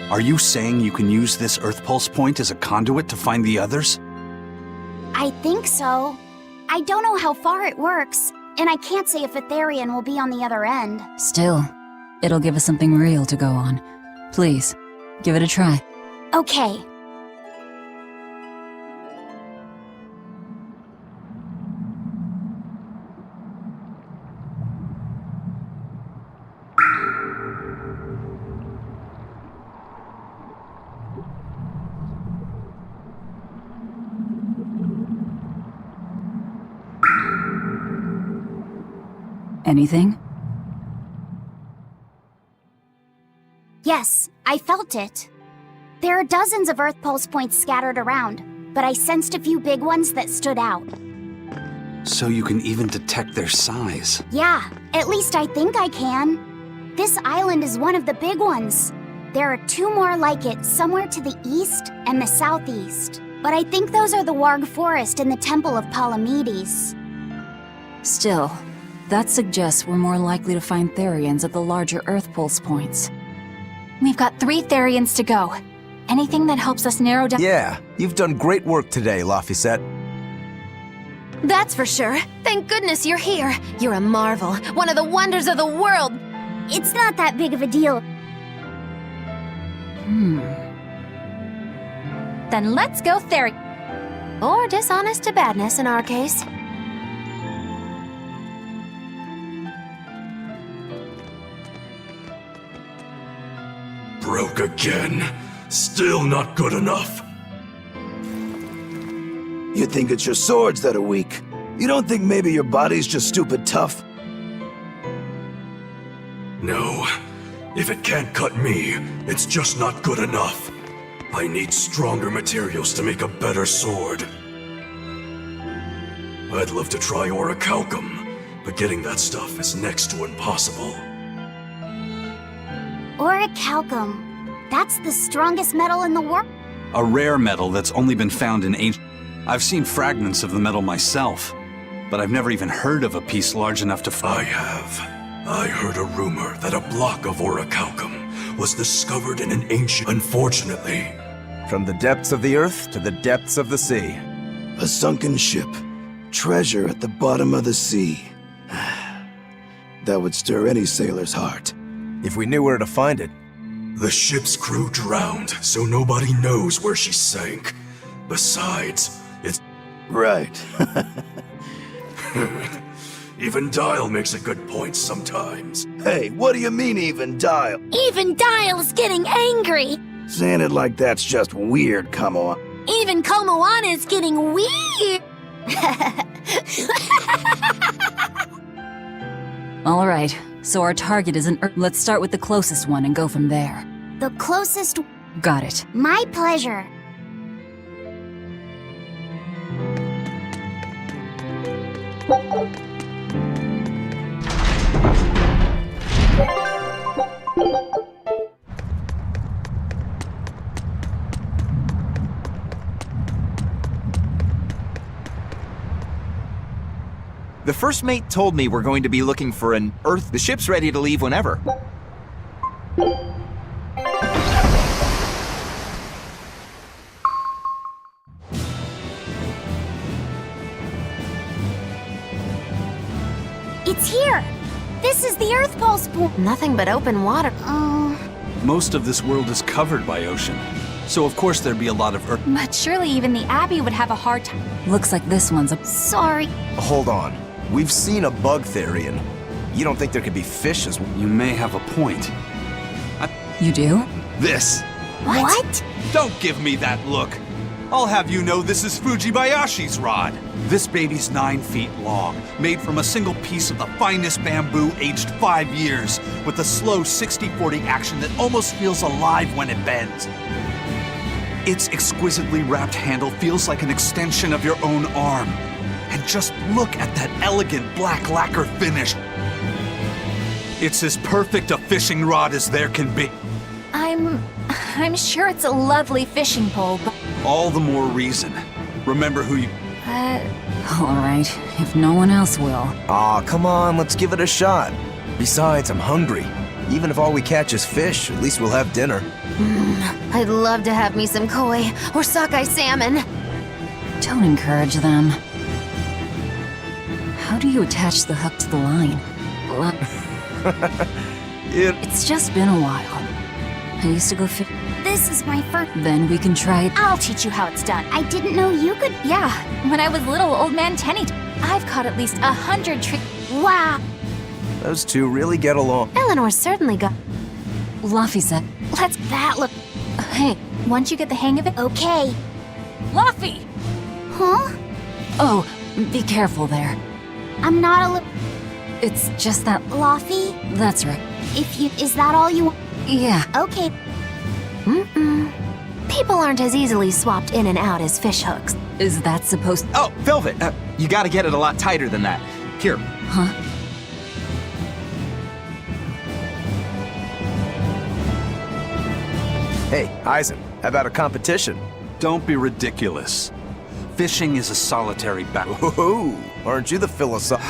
Are you saying you can use this Earth Pulse point as a conduit to find the others? I think so. I don't know how far it works, and I can't say if Etherian will be on the other end. Still, it'll give us something real to go on. Please, give it a try. Okay. Anything? Yes, I felt it. There are dozens of Earth Pulse points scattered around, but I sensed a few big ones that stood out. So you can even detect their size. Yeah, at least I think I can. This island is one of the big ones. There are 2 more like it somewhere to the east and the southeast. But I think those are the Warg Forest and the Temple of Palamedes. Still, that suggests we're more likely to find Therians at the larger Earth Pulse points. We've got 3 Therians to go. Anything that helps us narrow down— Yeah, you've done great work today, Laphicet. That's for sure. Thank goodness you're here. You're a marvel, one of the wonders of the world. It's not that big of a deal. Then let's go Theri. Or dishonest to badness in our case. Broke again. Still not good enough. You think it's your swords that are weak. You don't think maybe your body's just stupid tough? No. If it can't cut me, it's just not good enough. I need stronger materials to make a better sword. I'd love to try orichalcum, but getting that stuff is next to impossible. Orichalcum. That's the strongest metal in the world. A rare metal that's only been found in ancient... I've seen fragments of the metal myself, but I've never even heard of a piece large enough to... I have. I heard a rumor that a block of orichalcum was discovered in an ancient... Unfortunately. From the depths of the earth to the depths of the sea. A sunken ship. Treasure at the bottom of the sea. That would stir any sailor's heart. If we knew where to find it. The ship's crew drowned, so nobody knows where she sank. Besides, it's... Right. Even Dial makes a good point sometimes. Hey, what do you mean even Dial? Even Dial's getting angry. Saying it like that's just weird, Kamoa. Even Komoana is getting weird. All right, so our target is an Earth. Let's start with the closest one and go from there. The closest... Got it. My pleasure. The first mate told me we're going to be looking for an Earth. The ship's ready to leave whenever. It's here. This is the Earth Pulse point. Nothing but open water. Most of this world is covered by ocean, so of course there'd be a lot of Earth... But surely even the Abbey would have a hard time. Looks like this one's a... Sorry. Hold on. We've seen a bug Therian. You don't think there could be fish as well? You may have a point. You do? This! What? Don't give me that look! I'll have you know this is Fujibayashi's rod. This baby's 9 feet long, made from a single piece of the finest bamboo aged 5 years, with a slow 60-40 action that almost feels alive when it bends. Its exquisitely wrapped handle feels like an extension of your own arm. And just look at that elegant black lacquer finish. It's as perfect a fishing rod as there can be. I'm sure it's a lovely fishing pole, but... All the more reason. Remember who you... All right, if no one else will. Aw, come on, let's give it a shot. Besides, I'm hungry. Even if all we catch is fish, at least we'll have dinner. I'd love to have me some koi or sockeye salmon. Don't encourage them. How do you attach the hook to the line? It's just been a while. I used to go fish. This is my first... Then we can try it. I'll teach you how it's done. I didn't know you could... Yeah, when I was little, old man Tenny... I've caught at least 100 Wow! Those two really get along. Eleanor certainly got... Laphicet. Let's... That look... Hey. Once you get the hang of it... Okay. Laphi! Huh? Oh, be careful there. I'm not a It's just that... Laphi? That's right. If you... Is that all you... Yeah. Okay. People aren't as easily swapped in and out as fish hooks. Is that supposed... Oh, Velvet! You gotta get it a lot tighter than that. Here. Huh? Hey, Eisen, how about a competition? Don't be ridiculous. Fishing is a solitary battle. Ooh, aren't you the philosopher?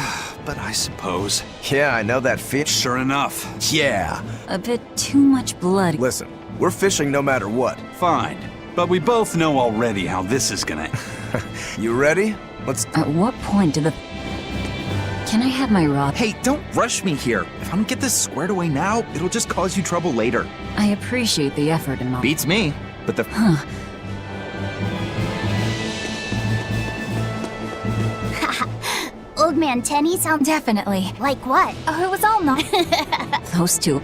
But I suppose. Yeah, I know that fish. Sure enough. Yeah. A bit too much blood. Listen, we're fishing no matter what. Fine. But we both know already how this is gonna... You ready? Let's... At what point did the... Can I have my rod? Hey, don't rush me here. If I don't get this squared away now, it'll just cause you trouble later. I appreciate the effort and all. Beats me, but the... Huh. Old Man Tenny sounds Definitely. like what? Oh, it was all not. Those two.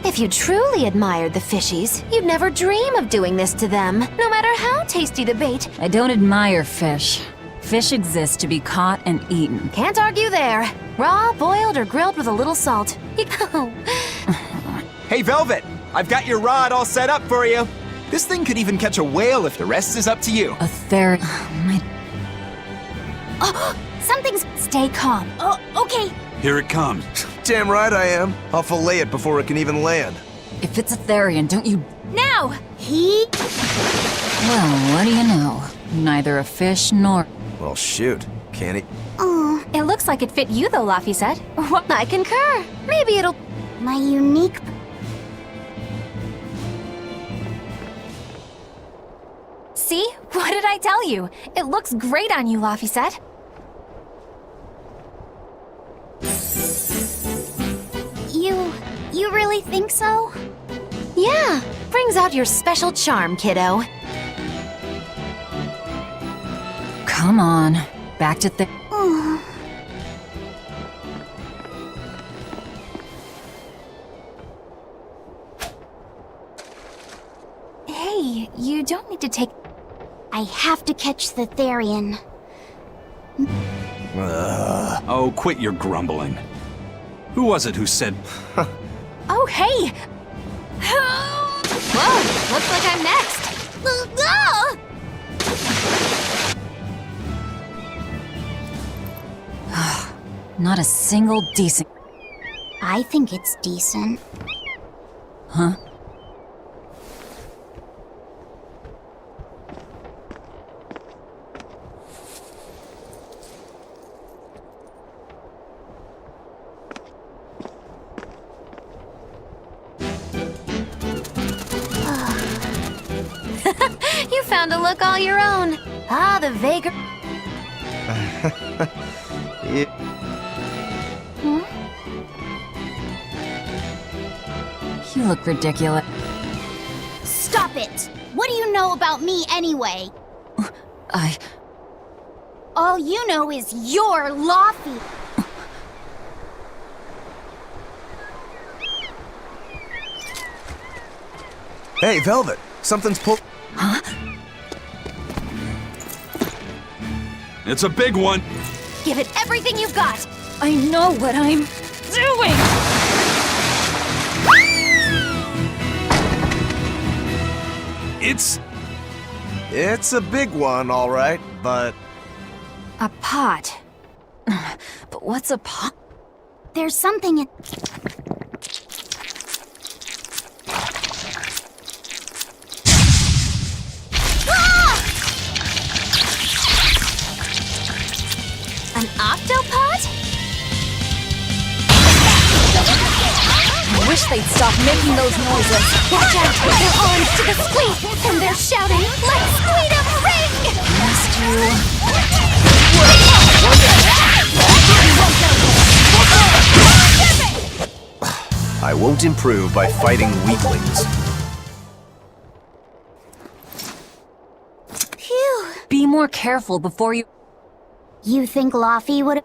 If you truly admired the fishies, you'd never dream of doing this to them, no matter how tasty the bait. I don't admire fish. Fish exist to be caught and eaten. Can't argue there. Raw, boiled, or grilled with a little salt. Hey, Velvet! I've got your rod all set up for you. This thing could even catch a whale if the rest is up to you. A ther... My... Oh, something's... Stay calm. Oh, okay. Here it comes. Damn right I am. I'll fillet it before it can even land. If it's a Therian, don't you... Now! He... Well, what do you know? Neither a fish nor... Well, shoot. Can't he... Oh, it looks like it fit you though, Laphicet. I concur. Maybe it'll... My unique... See? What did I tell you? It looks great on you, Laphicet. You really think so? Yeah, brings out your special charm, kiddo. Come on. Back to the... Hey, you don't need to take... I have to catch the Therian. Oh, quit your grumbling. Who was it who said... Oh, hey! Whoa, looks like I'm next. Not a single decent... I think it's decent. Huh? You found a look all your own. Ah, the vagrant. You look ridiculous. Stop it! What do you know about me anyway? All you know is you're Laffy. Hey, Velvet! Something's pulled... Huh? It's a big one! Give it everything you've got. I know what I'm doing! It's a big one, all right, but... A pot. But what's a pot? There's something in... An octopod? I wish they'd stop making those noises. Watch out! They're armed to the squeak, and they're shouting, "Let's squeak a ring!" Must you... I won't improve by fighting weaklings. Phew. Be more careful before you... You think Laffy would...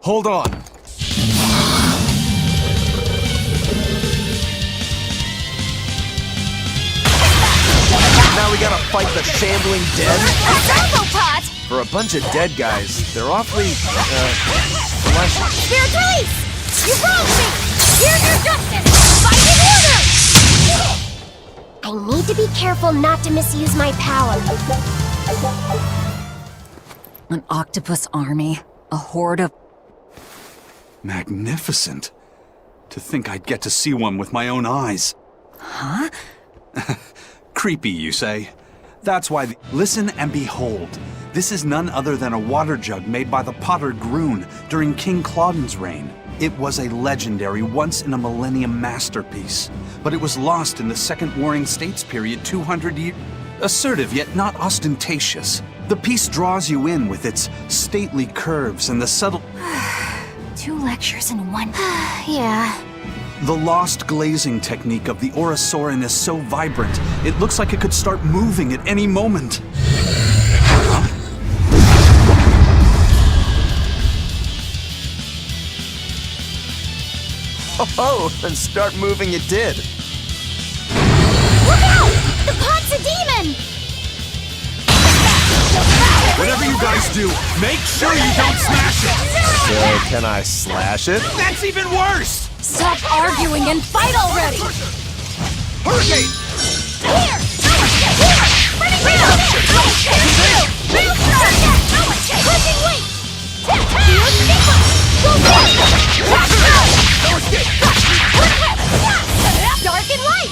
Hold on. Now we gotta fight the shambling dead? A turbo pot! For a bunch of dead guys, they're awfully, fleshy. Spirit release! You wronged me! Here's your justice! Fight in order! I need to be careful not to misuse my power. An octopus army. A horde of... Magnificent. To think I'd get to see one with my own eyes. Huh? Creepy, you say? That's why. Listen and behold. This is none other than a water jug made by the potter Groon during King Clauden's reign. It was a legendary, once-in-a-millennium masterpiece, but it was lost in the Second Warring States period 200 years. Assertive, yet not ostentatious. The piece draws you in with its stately curves and the subtle... 2 lectures in one. Yeah. The lost glazing technique of the Orosaurin is so vibrant, it looks like it could start moving at any moment. Huh? Oh, and start moving it did. Look out! The pod's a demon! Whatever you guys do, make sure you don't smash it! So, can I slash it? That's even worse! Stop arguing and fight already! Hurricane! Here! Crushing weight! Dark and light!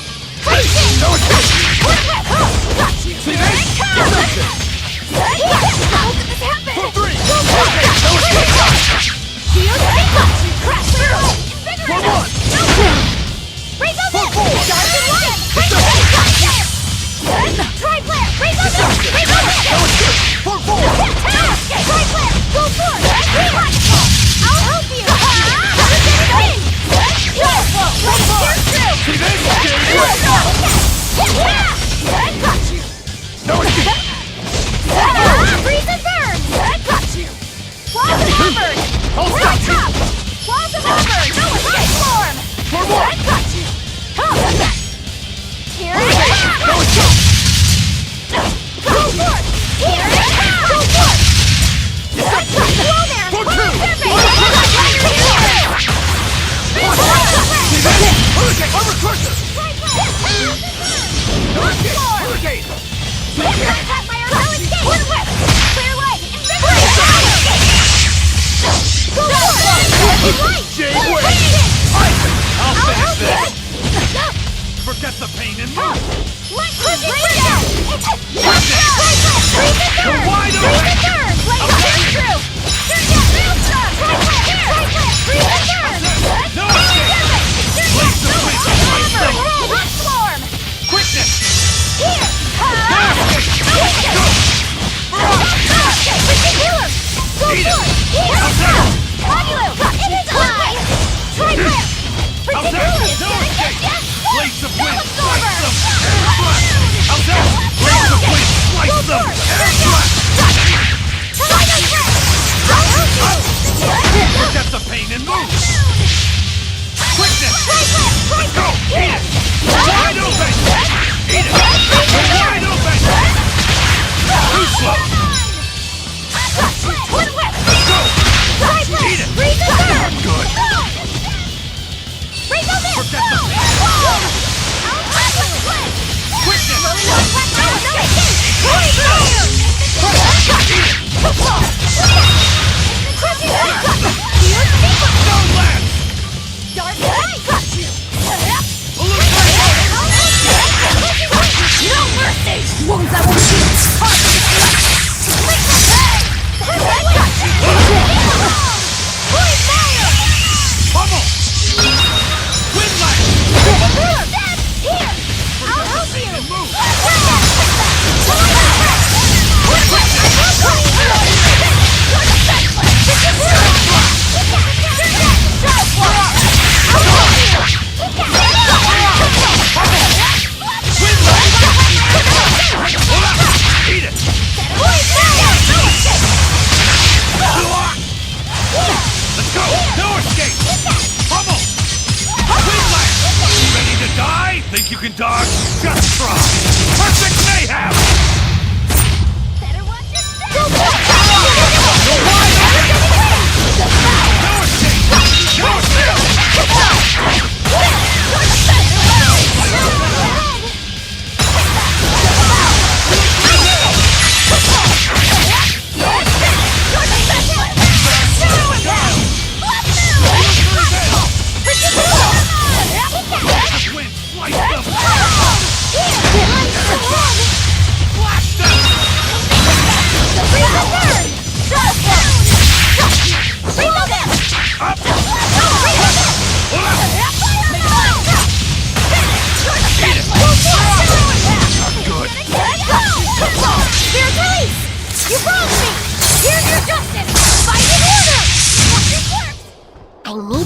Forget the pain and move! You're wide open! Blades of wind! Slice them! How's that? Blades of wind! Slice them! Forget the pain and move! Quickness! Let's go! Eat it! Wide open! Eat it! Wide open! Too slow! Let's go! Eat it! Good! Forget the pain! Quickness! Don't land! No mercy! Wounds that will Pummel! Wind lash! Here! I'll help you! Move!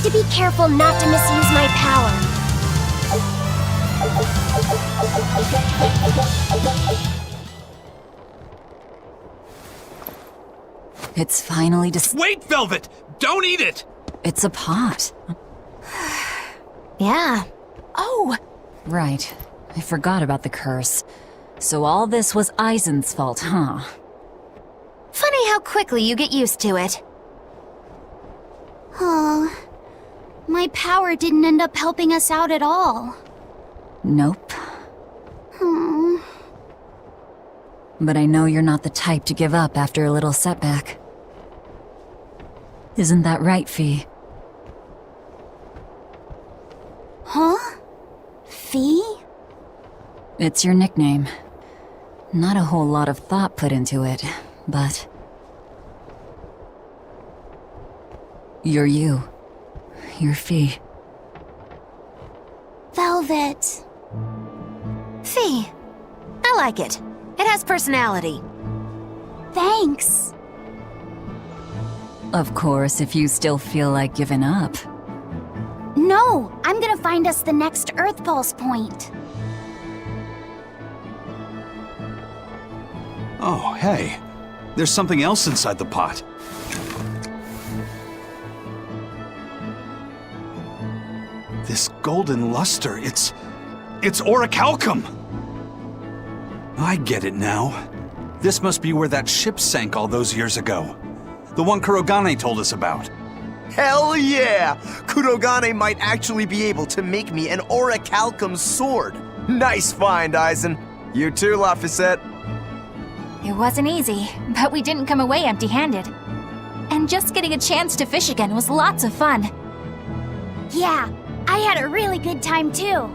to be careful not to misuse my power. It's finally Wait, Velvet! Don't eat it! It's a pot. Yeah. Oh! Right. I forgot about the curse. So all this was Eisen's fault, huh? Funny how quickly you get used to it. Oh, my power didn't end up helping us out at all. Nope. But I know you're not the type to give up after a little setback. Isn't that right, Fee? Huh? Fee? It's your nickname. Not a whole lot of thought put into it, but... You're you. You're Fee. Velvet. Fee. I like it. It has personality. Thanks. Of course, if you still feel like giving up. No, I'm gonna find us the next Earth Pulse point. Oh, hey. There's something else inside the pot. This golden luster, it's orichalcum! I get it now. This must be where that ship sank all those years ago. The one Kurogane told us about. Hell yeah! Kurogane might actually be able to make me an orichalcum sword. Nice find, Eisen. You too, Laphicet. It wasn't easy, but we didn't come away empty-handed. And just getting a chance to fish again was lots of fun. Yeah, I had a really good time too.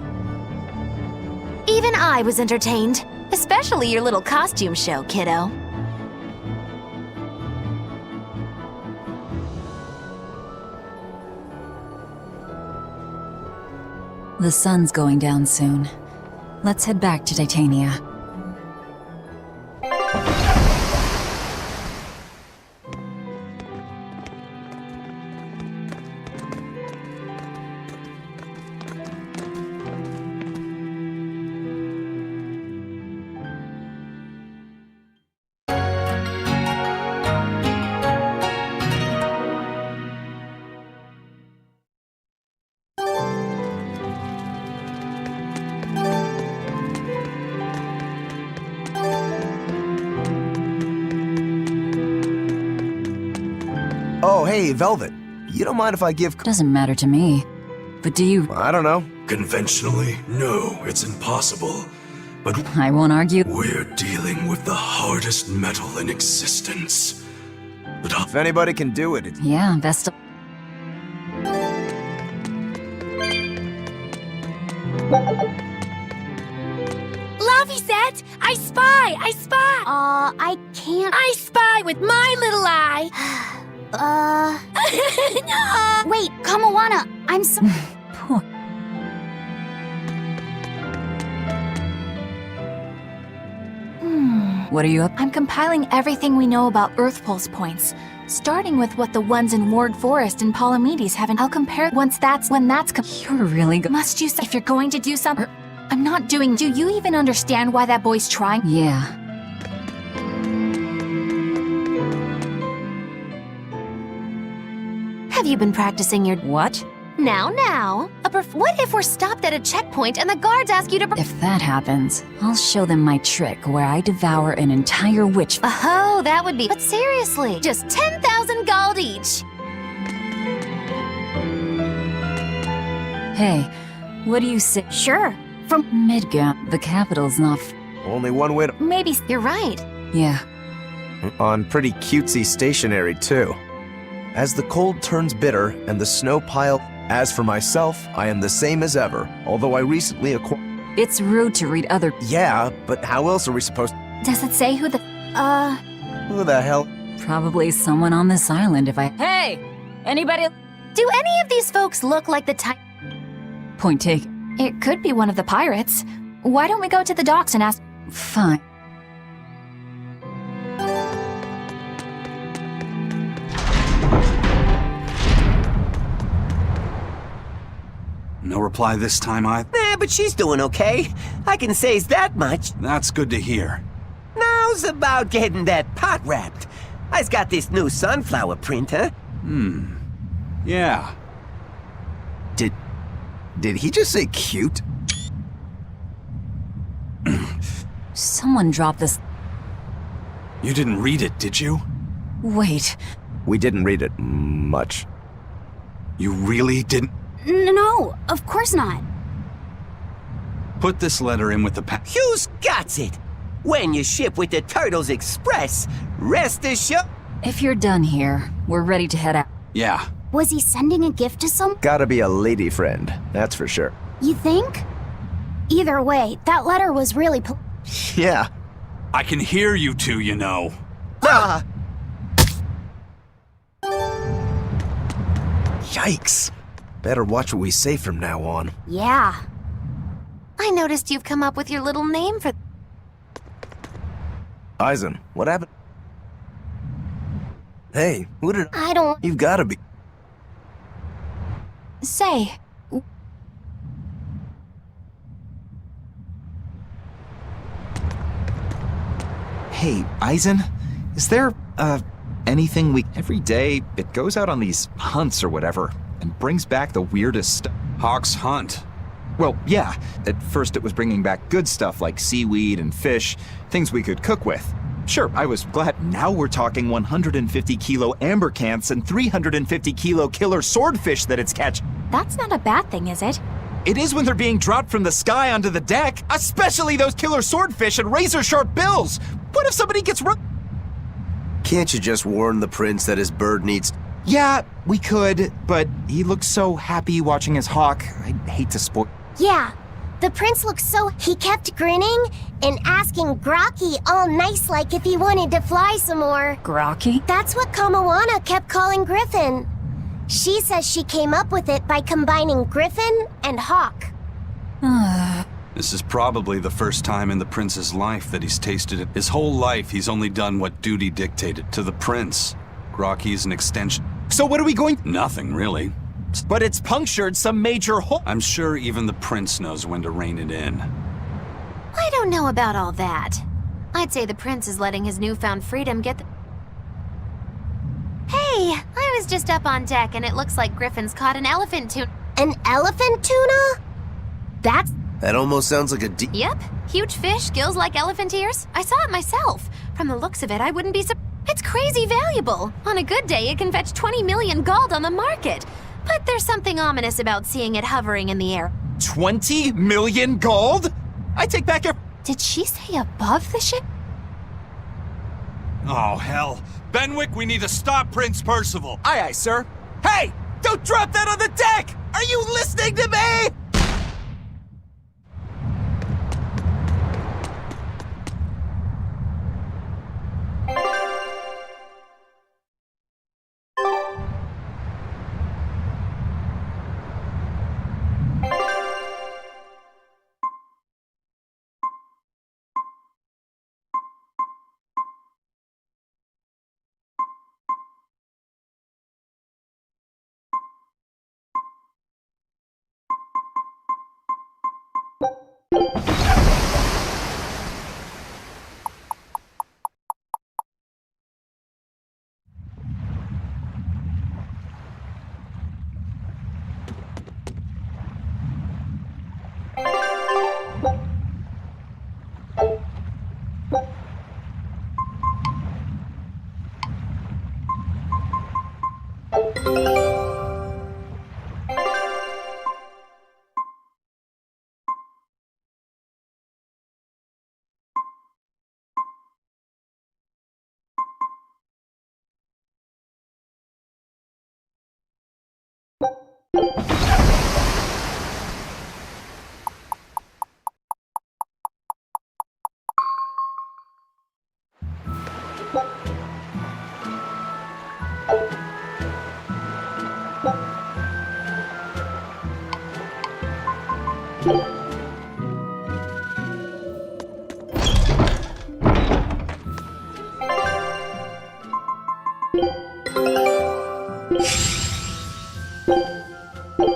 Even I was entertained. Especially your little costume show, kiddo. The sun's going down soon. Let's head back to Titania. Oh, hey, Velvet. You don't mind if I give... Doesn't matter to me. But do you... I don't know. Conventionally, no, it's impossible. But I won't argue. We're dealing with the hardest metal in existence. But if anybody can do it, it's... Yeah, best of... Laphicet! I spy! I spy! I can't... I spy with my little eye! Wait, Kamawana, I'm so... Poor... What are you up? I'm compiling everything we know about Earth Pulse points, starting with what the ones in Ward Forest and Palamedes have, and I'll compare when that's You're really good. Must you say if you're going to do something? I'm not doing... Do you even understand why that boy's trying? Yeah. Have you been practicing your... What? Now. What if we're stopped at a checkpoint and the guards ask you to... If that happens, I'll show them my trick where I devour an entire witch... Oh, that would be... But seriously, just 10,000 gold each. Hey, what do you say? Sure. From Midgard, the capital's not... Only one way to... Maybe you're right. Yeah. On pretty cutesy stationery, too. As the cold turns bitter and the snow pile... As for myself, I am the same as ever, although I recently acquired... It's rude to read other... Yeah, but how else are we supposed... Does it say who the... Who the hell... Probably someone on this island if I... Hey! Anybody... Do any of these folks look like the type... Point taken. It could be one of the pirates. Why don't we go to the docks and ask... Fine. No reply this time, But she's doing okay. I can say's that much. That's good to hear. Now's about getting that pot wrapped. I's got this new sunflower printer. Yeah. Did he just say cute? Someone dropped this. You didn't read it, did you? Wait. We didn't read it much. You really didn't? No, of course not. Put this letter in with the Who's got it? When you ship with the Turtles Express, rest assured. If you're done here, we're ready to head out. Yeah. Was he sending a gift to some? Gotta be a lady friend, that's for sure. You think? Either way, that letter was really Yeah. I can hear you two, you know. Ah! Yikes. Better watch what we say from now on. Yeah. I noticed you've come up with your little name for... Eisen, what happened? Hey, who did... I don't... You've gotta be... Say, Hey, Eisen, is there, anything we... Every day, it goes out on these hunts or whatever, and brings back the weirdest stuff. Hawk's Hunt. Well, yeah, at first it was bringing back good stuff like seaweed and fish, things we could cook with. Sure, I was glad. Now we're talking 150-kilo amber cants and 350-kilo killer swordfish that it's catching. that's not a bad thing, is it? It is when they're being dropped from the sky onto the deck, especially those killer swordfish and razor-sharp bills. What if somebody gets Can't you just warn the prince that his bird needs... Yeah, we could, but he looks so happy watching his hawk. I'd hate to spoil... Yeah. The prince looked so... He kept grinning and asking Grocky all nice-like if he wanted to fly some more. Grocky? That's what Kamawana kept calling Griffin. She says she came up with it by combining Griffin and Hawk. This is probably the first time in the prince's life that he's tasted it. His whole life, he's only done what duty dictated. To the prince, Grocky's an extension. So what are we going... Nothing, really. But it's punctured some major hole. I'm sure even the prince knows when to rein it in. I don't know about all that. I'd say the prince is letting his newfound freedom get the... Hey, I was just up on deck and it looks like Griffin's caught an elephant tuna. An elephant tuna? That's... That almost sounds like a Yep, huge fish, gills like elephant ears. I saw it myself. From the looks of it, I wouldn't be It's crazy valuable. On a good day, it can fetch 20 million gold on the market. But there's something ominous about seeing it hovering in the air. 20 million gold? I take back your... Did she say above the ship? Oh, hell. Benwick, we need to stop Prince Percival. Aye, aye, sir. Hey! Don't drop that on the deck! Are you listening to me?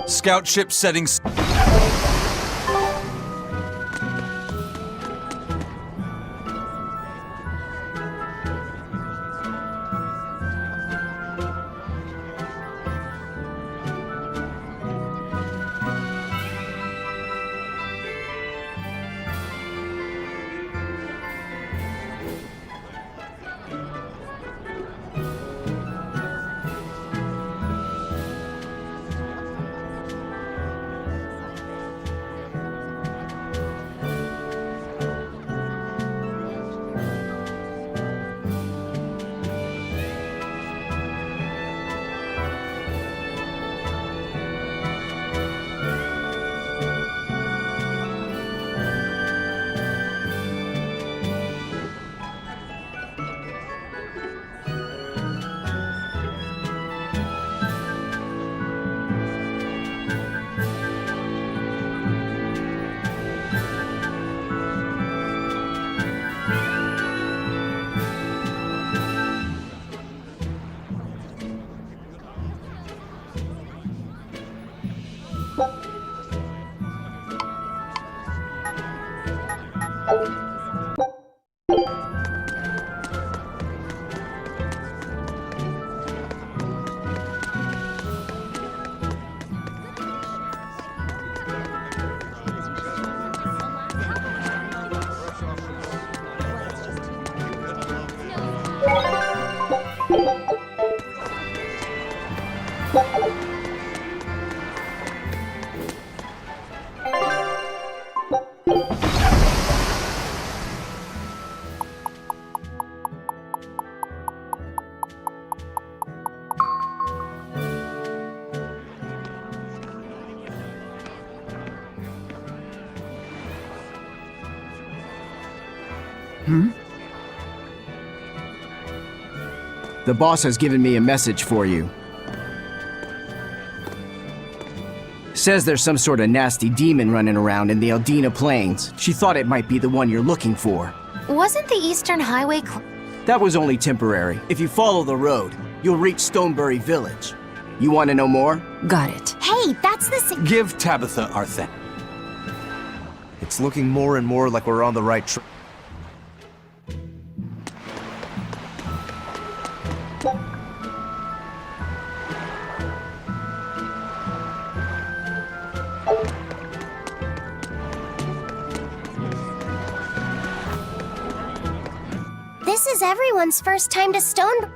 Scout ship settings. The boss has given me a message for you. Says there's some sort of nasty demon running around in the Eldina Plains. She thought it might be the one you're looking for. Wasn't the Eastern Highway That was only temporary. If you follow the road, you'll reach Stonebury Village. You want to know more? Got it. Hey, that's the Give Tabitha our thing. It's looking more and more like we're on the right track. This is everyone's first time to Stone.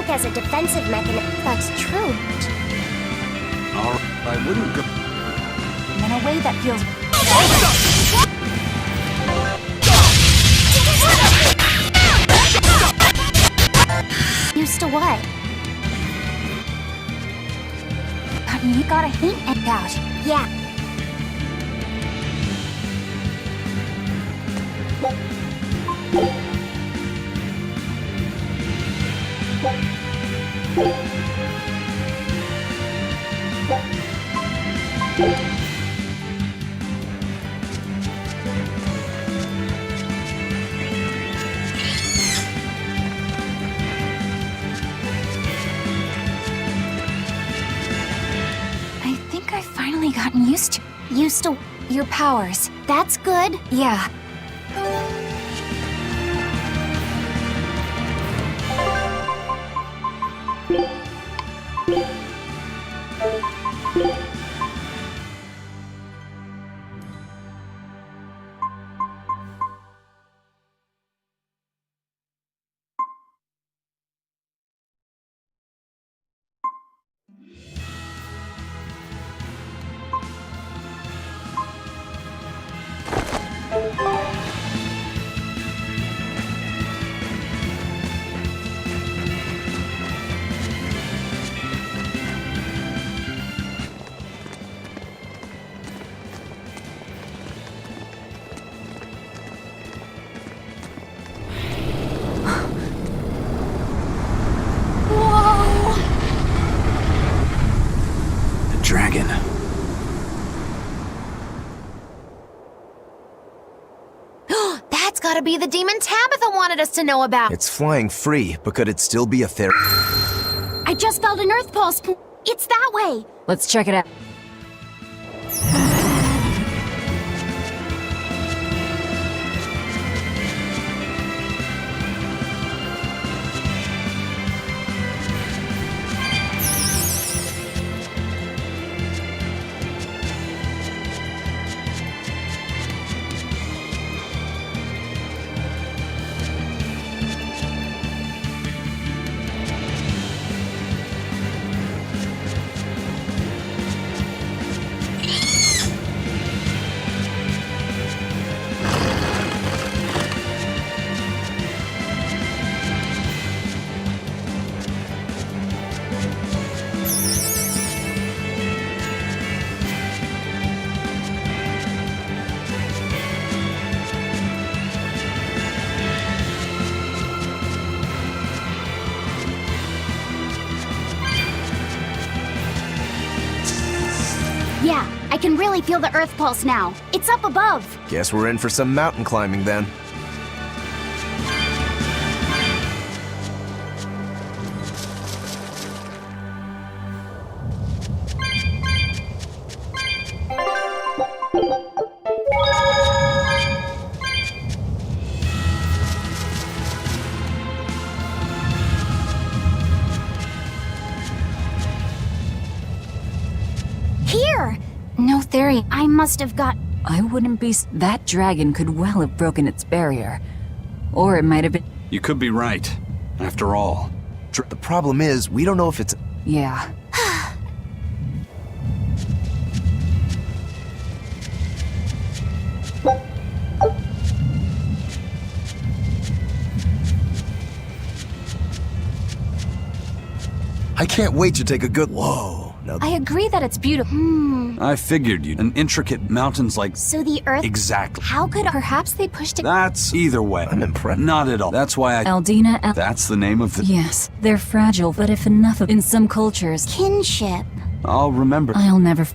work as a defensive mechanism. That's true. I wouldn't go. In a way that feels... Used to what? You gotta hate it out. Yeah. Gotten used to your powers. That's good. Yeah. Dragon. That's gotta be the demon Tabitha wanted us to know about. It's flying free, but could it still be a I just felt an earth pulse. It's that way. Let's check it out. Yeah, I can really feel the earth pulse now. It's up above. Guess we're in for some mountain climbing then. Here! No theory. I must have got... I wouldn't be... That dragon could well have broken its barrier. Or it might have been... You could be right. After all. The problem is, we don't know if it's... Yeah. I can't wait to take a good... Whoa. Now... I agree that it's beautiful. I figured you'd... An intricate mountains like... So the earth... Exactly. How could... Perhaps they pushed it... That's... Either way. I'm impressed. Not at all. That's why I... Aldina... That's the name of the... Yes, they're fragile, but if enough of... In some cultures... Kinship. I'll remember. I'll never...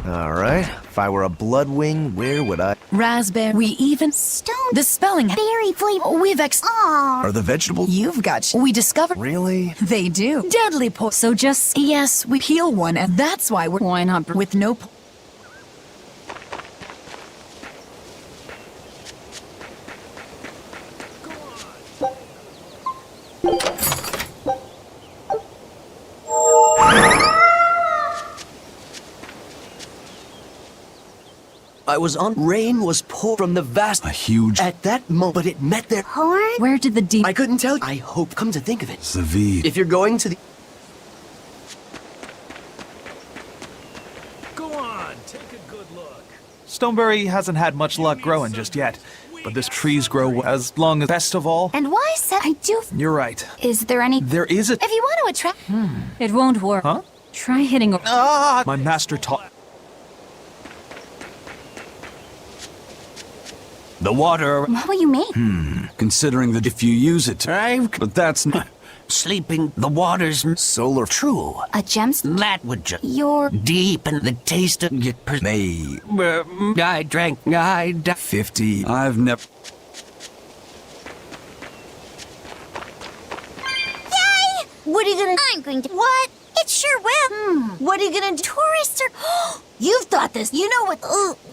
Alright, if I were a Bloodwing, where would I... Raspberry. We even Stone. the spelling. Berry flavor. We've Are the vegetables... You've got. We discovered. Really? They do. Deadly So just yes, we peel one, and that's why we're. Why not? With no. I was on. Rain was pouring from the vast. A huge... At that moment, but it met their. Horn? Where did the deep... I couldn't tell. I hope. Come to think of it. Zavid. If you're going to the. Go on, take a good look. Stoneberry hasn't had much luck growing just yet, but this trees grow as long as best of all. And why I do. You're right. Is there any. There is a... If you want to attract... It won't work. Huh? Try hitting a... Ah! My master taught... The water... What will you make? Considering that if you use it... But that's not... Sleeping, the waters Solar... true. A gemstone? That would just Your. deepen the taste of it. May... I drank, 50... I've never... Yay! What are you gonna... I'm going to... What? It sure will. What are you gonna do? Tourists are... You've thought this. You know what...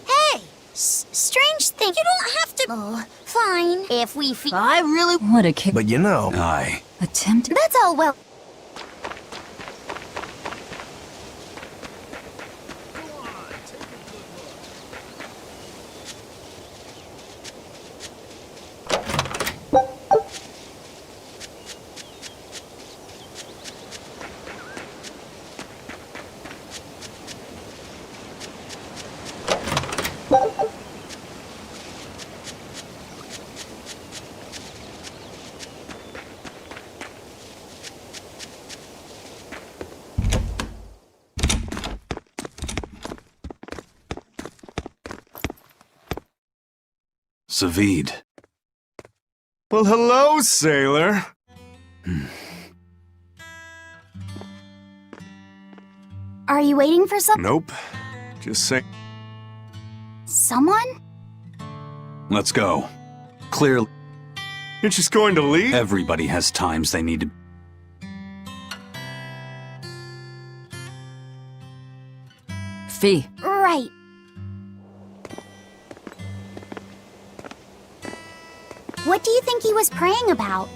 Hey! Strange thing. You don't have to... Oh, fine. If we feel... I really... What a kick. But you know... Aye. Attempt... That's all well... Zavid. Well, hello, sailor. Are you waiting for Nope. Just say... someone? Let's go. Clearly, You're just going to leave? everybody has times they need to... Fee. Right. What do you think he was praying about?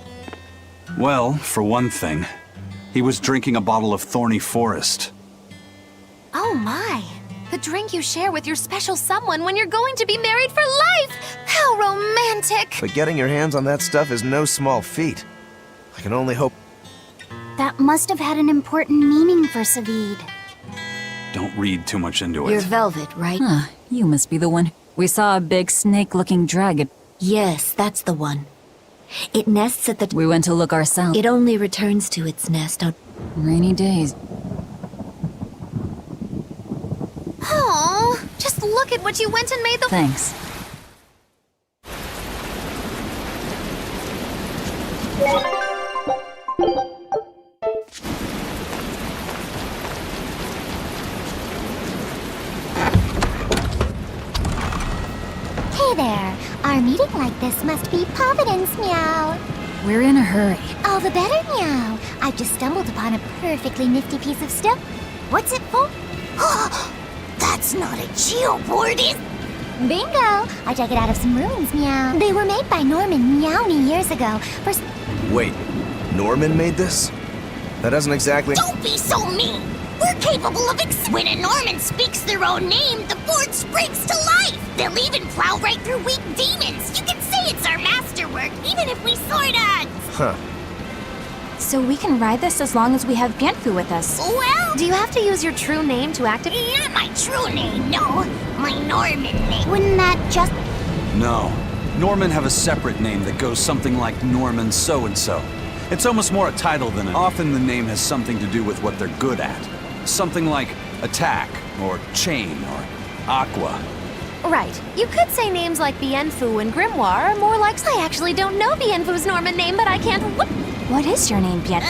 Well, for one thing, he was drinking a bottle of thorny forest. Oh my. The drink you share with your special someone when you're going to be married for life! How romantic! But getting your hands on that stuff is no small feat. I can only hope... That must have had an important meaning for Savid. Don't read too much into it. You're Velvet, right? Huh, you must be the one. We saw a big snake-looking dragon. Yes, that's the one. It nests at the... We went to look ourselves. It only returns to its nest on... Rainy days. Oh, just look at what you went and made the... Thanks. Hey there. Our meeting like this must be Providence, meow. We're in a hurry. All the better, meow. I've just stumbled upon a perfectly nifty piece of stuff. What's it for? That's not a geoboard, is... Bingo! I dug it out of some ruins, meow. They were made by Norman Meowny years ago. Wait, Norman made this? That doesn't exactly... Don't be so mean! We're capable of when a Norman speaks their own name, the board springs to life! They'll even plow right through weak demons! You can say it's our masterwork, even if we sorta... Huh. So we can ride this as long as we have Bienfu with us. Well... Do you have to use your true name to activate? Not my true name, no. My Norman name. Wouldn't that just... No. Norman have a separate name that goes something like Norman so-and-so. It's almost more a title than often the name has something to do with what they're good at. Something like Attack, or Chain, or Aqua. Right. You could say names like Bienfu and Grimoire are more like... I actually don't know Bienfu's Norman name, but I can't... What is your name, Piet?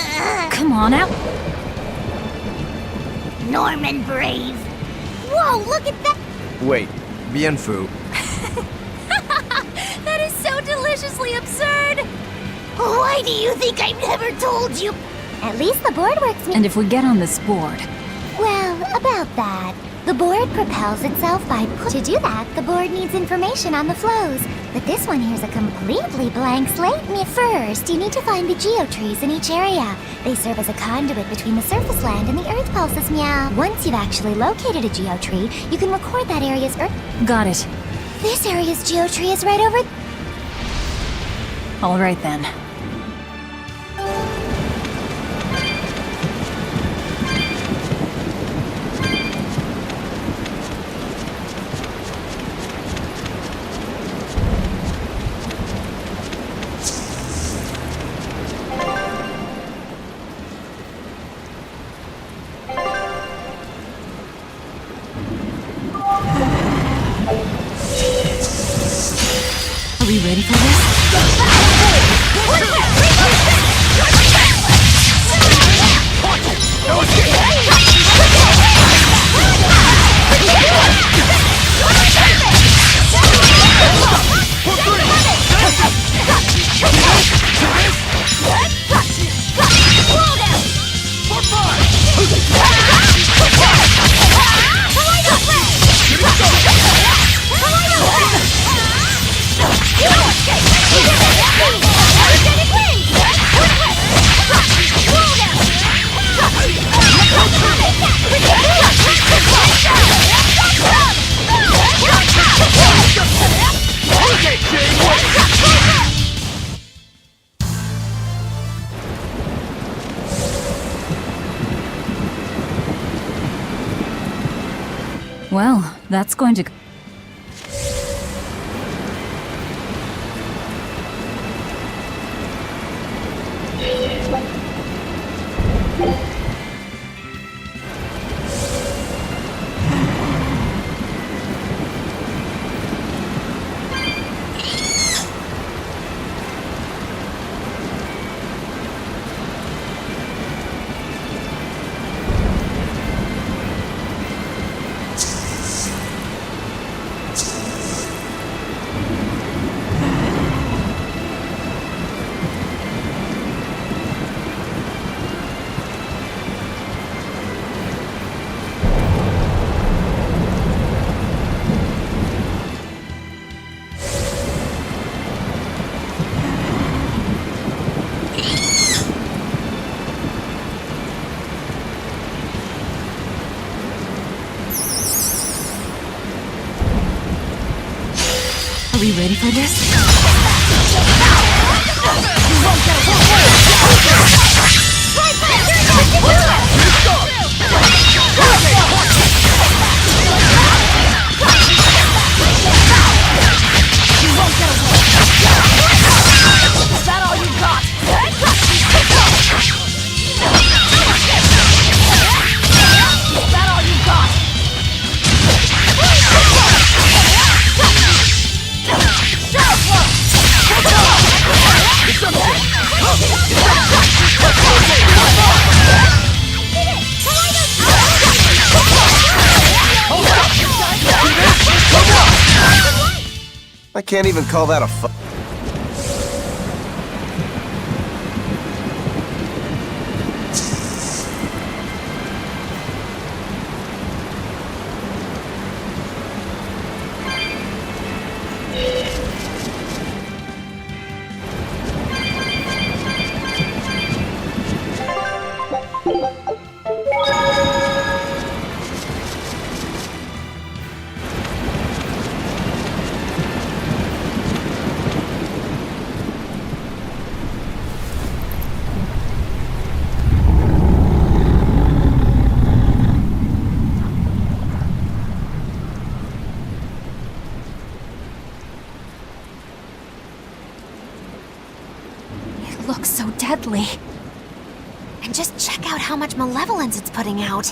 Come on out. Norman Brave. Whoa, look at that! Wait, bien fou. That is so deliciously absurd! Why do you think I never told you? At least the board works me. And if we get on this board, Well, about that. The board propels itself by To do that, the board needs information on the flows. But this one here's a completely blank slate. First, you need to find the geotrees in each area. They serve as a conduit between the surface land and the earth pulses, meow. Once you've actually located a geotree, you can record that area's earth. got it. This area's geotree is right over. All right then. Are we ready for this? Well, that's going to... Are we ready for this? Is that all you got? Is that all you got? I can't even call that a fu- Looks so deadly. And just check out how much malevolence it's putting out.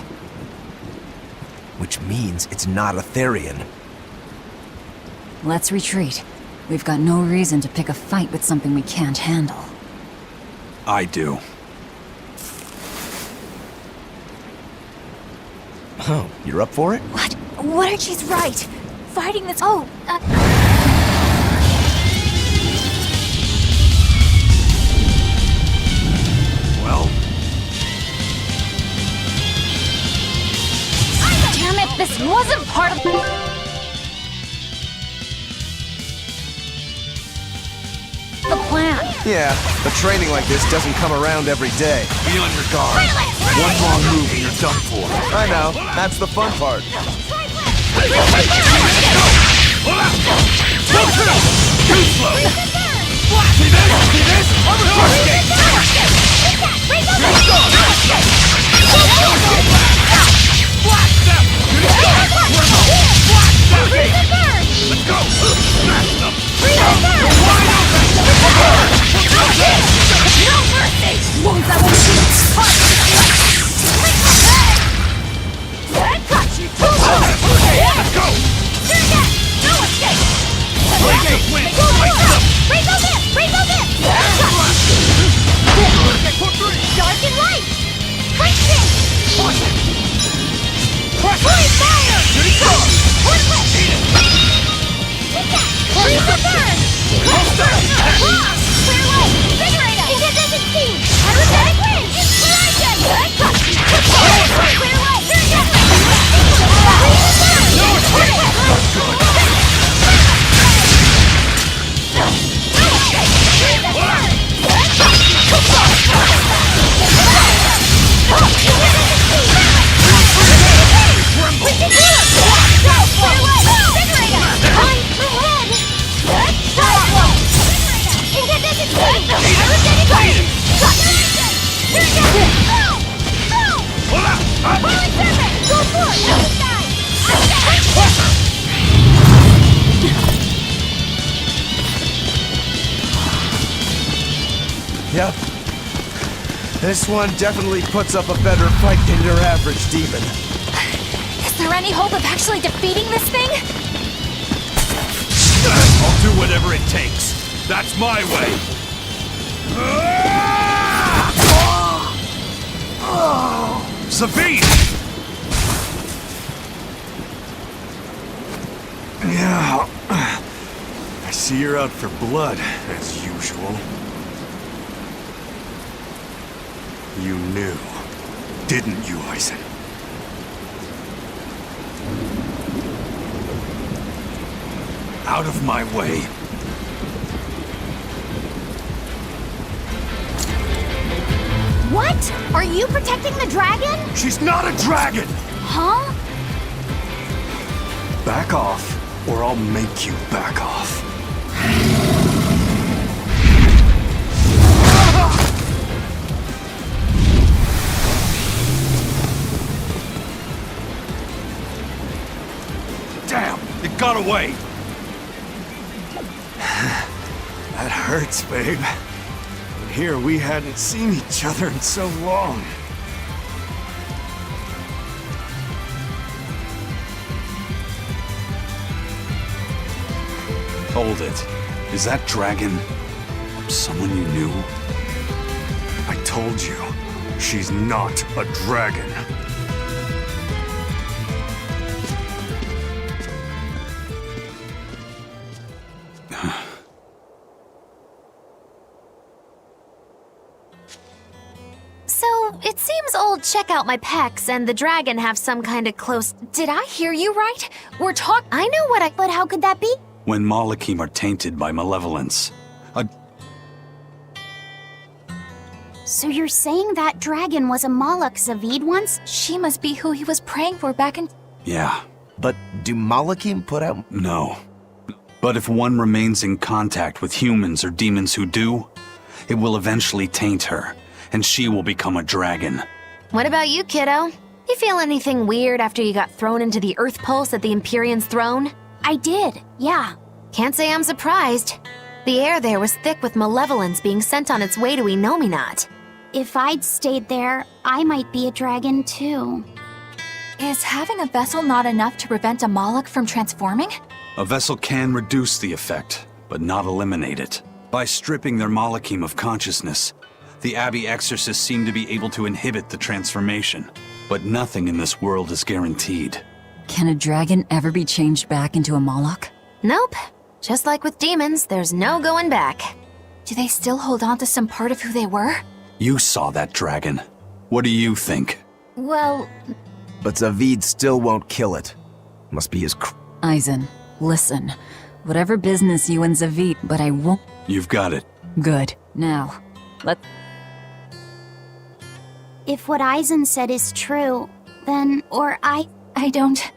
Which means it's not a Therian. Let's retreat. We've got no reason to pick a fight with something we can't handle. I do. Oh, you're up for it? What? What are she's right? Fighting this. Oh, Well, damn it! This wasn't part of. The plan. Yeah, but training like this doesn't come around every day. Be on your guard. One wrong move and you're done for. I know, that's the fun part. Hold up! Don't kill! Too slow! See this? See this? Rush gate! Blast them! Blast them! Let's go! Smash them! You're wide open! No mercy! Wounds that will shoot. Got you. Let's go! No escape! Blade win! Rainbow this! Rainbow this! Dark and light! Fighting! Free fire! One flip! Take that! Freeze the burn! Clear away! Invigorator! Incandescent steam! Aerostatic wind! Inspiration! Clear away! Yep. This one definitely puts up a better fight than your average demon. Is there any hope of actually defeating this thing? I'll do whatever it takes. That's my way. Sabine! Yeah. I see you're out for blood, as usual. You knew, didn't you, Eisen? Out of my way. What? Are you protecting the dragon? She's not a dragon! Huh? Back off, or I'll make you back off. Damn! It got away! That hurts, babe. And here we hadn't seen each other in so long. hold it. Is that dragon someone you knew? I told you, she's not a dragon. So, it seems old check out my pecs and the dragon have some kind of close... Did I hear you right? I know what I... But how could that be? When Malachim are tainted by malevolence. So you're saying that dragon was a Malak Zavid once? She must be who he was praying for back in... Yeah. But do Malachim put out... No. But if one remains in contact with humans or demons who do, it will eventually taint her, and she will become a dragon. What about you, kiddo? You feel anything weird after you got thrown into the Earth Pulse at the Empyrean's throne? I did, yeah. Can't say I'm surprised. The air there was thick with malevolence being sent on its way to Enominat. If I'd stayed there, I might be a dragon too. Is having a vessel not enough to prevent a Malak from transforming? A vessel can reduce the effect, but not eliminate it. By stripping their Malachim of consciousness, The Abbey exorcists seem to be able to inhibit the transformation. But nothing in this world is guaranteed. Can a dragon ever be changed back into a Moloch? Nope. Just like with demons, there's no going back. Do they still hold on to some part of who they were? You saw that dragon. What do you think? Well... But Zavid still won't kill it. Must be his Eisen, listen. Whatever business you and Zavid, but I won't... You've got it. Good. Now, let... If what Eisen said is true, then... I don't...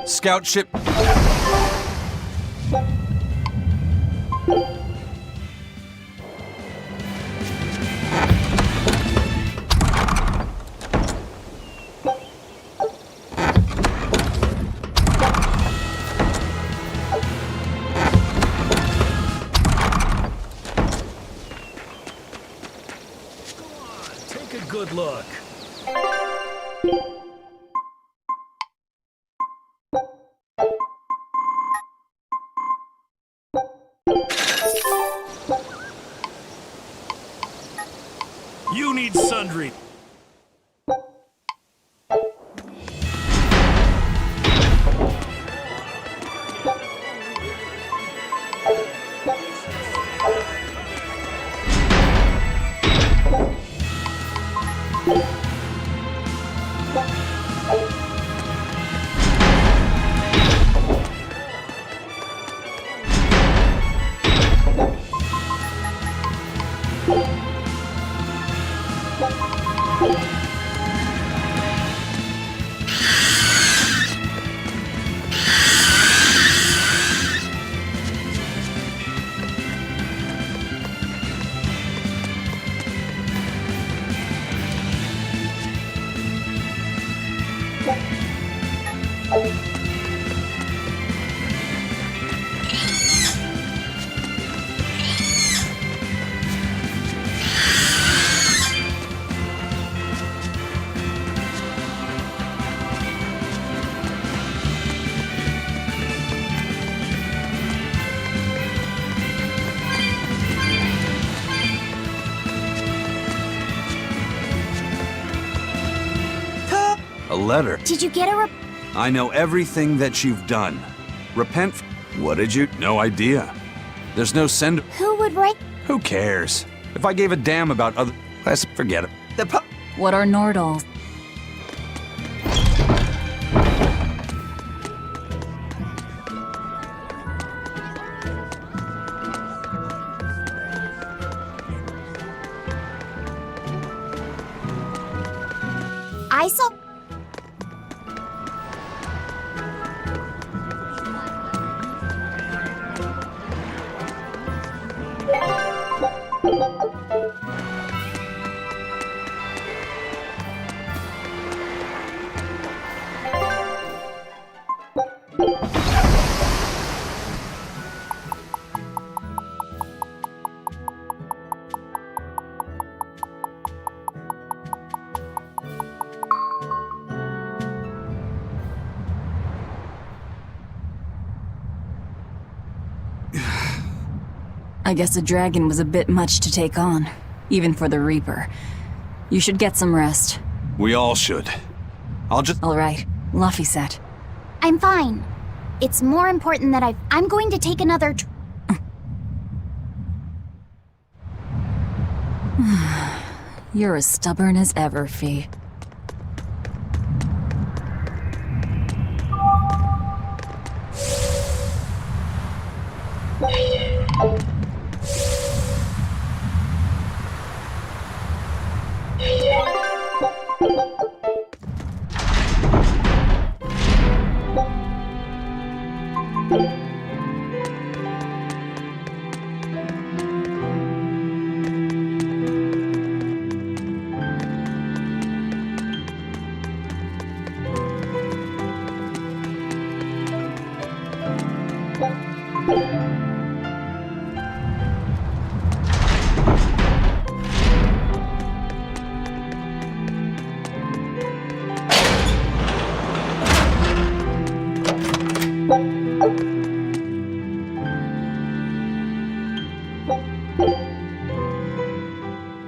Scout ship... Take a good look. You need sundry. A letter. Did you get a I know everything that you've done. Repent. What did you? No idea. There's no send. Who would write? Who cares? If I gave a damn about other. Let's forget it. What are Nordals? I saw... I guess a dragon was a bit much to take on, even for the Reaper. You should get some rest. We all should. I'll just... Alright, Laphicet. I'm fine. It's more important that I'm going to take another You're as stubborn as ever, Fee.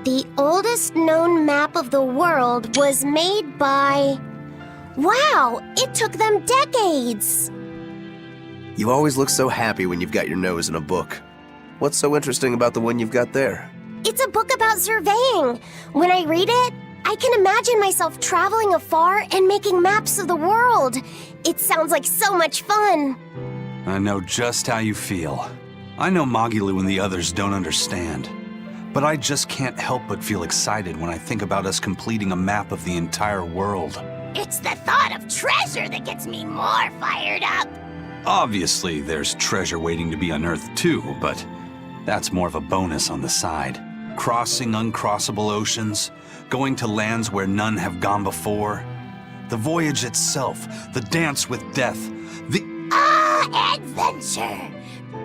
The oldest known map of the world was made by... Wow, it took them decades! You always look so happy when you've got your nose in a book. What's so interesting about the one you've got there? It's a book about surveying. When I read it, I can imagine myself traveling afar and making maps of the world. It sounds like so much fun. I know just how you feel. I know Magilu and the others don't understand. But I just can't help but feel excited when I think about us completing a map of the entire world. It's the thought of treasure that gets me more fired up. Obviously, there's treasure waiting to be unearthed too, but that's more of a bonus on the side. Crossing uncrossable oceans, going to lands where none have gone before. The voyage itself, the dance with death, the... Adventure!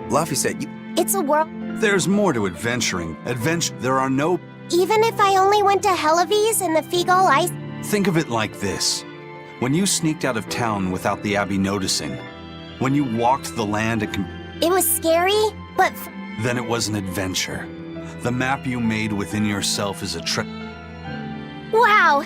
Luffy said you... It's a world... There's more to adventuring. There are no... Even if I only went to Helavis and the Feagull Ice... Think of it like this. When you sneaked out of town without the Abbey noticing, when you walked the land and... It was scary, but... Then it was an adventure. The map you made within yourself is a trip. Wow!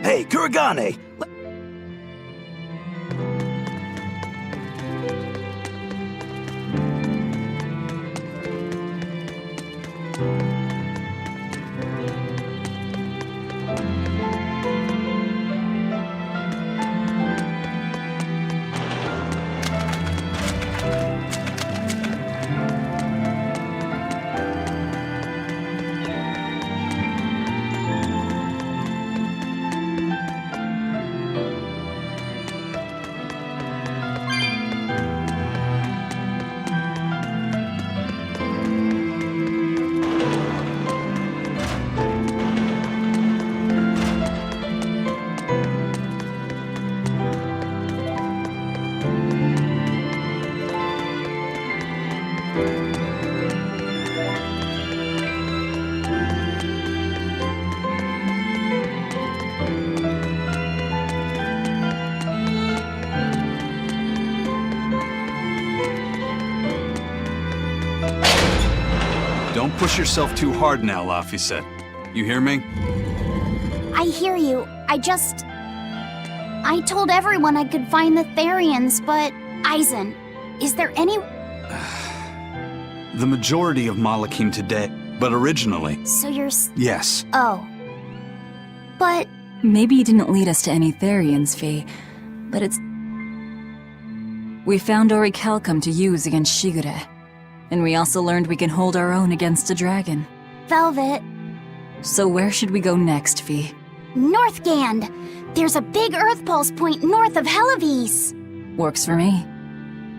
Hey, Kuragane! Don't push yourself too hard now, Laphicet. You hear me? I hear you. I told everyone I could find the Therians, but... Aizen, is there any... The majority of Mala came today, but originally... So you're... Yes. Oh. But... Maybe he didn't lead us to any Therians, Fee, but it's... We found Orichalcum to use against Shigure. And we also learned we can hold our own against a dragon. Velvet. So where should we go next, Fee? Northgand! There's a big Earth Pulse point north of Helavis! Works for me.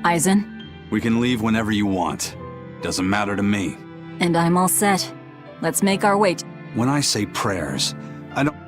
Aizen? We can leave whenever you want. Doesn't matter to me. And I'm all set. Let's make our way When I say prayers, I don't...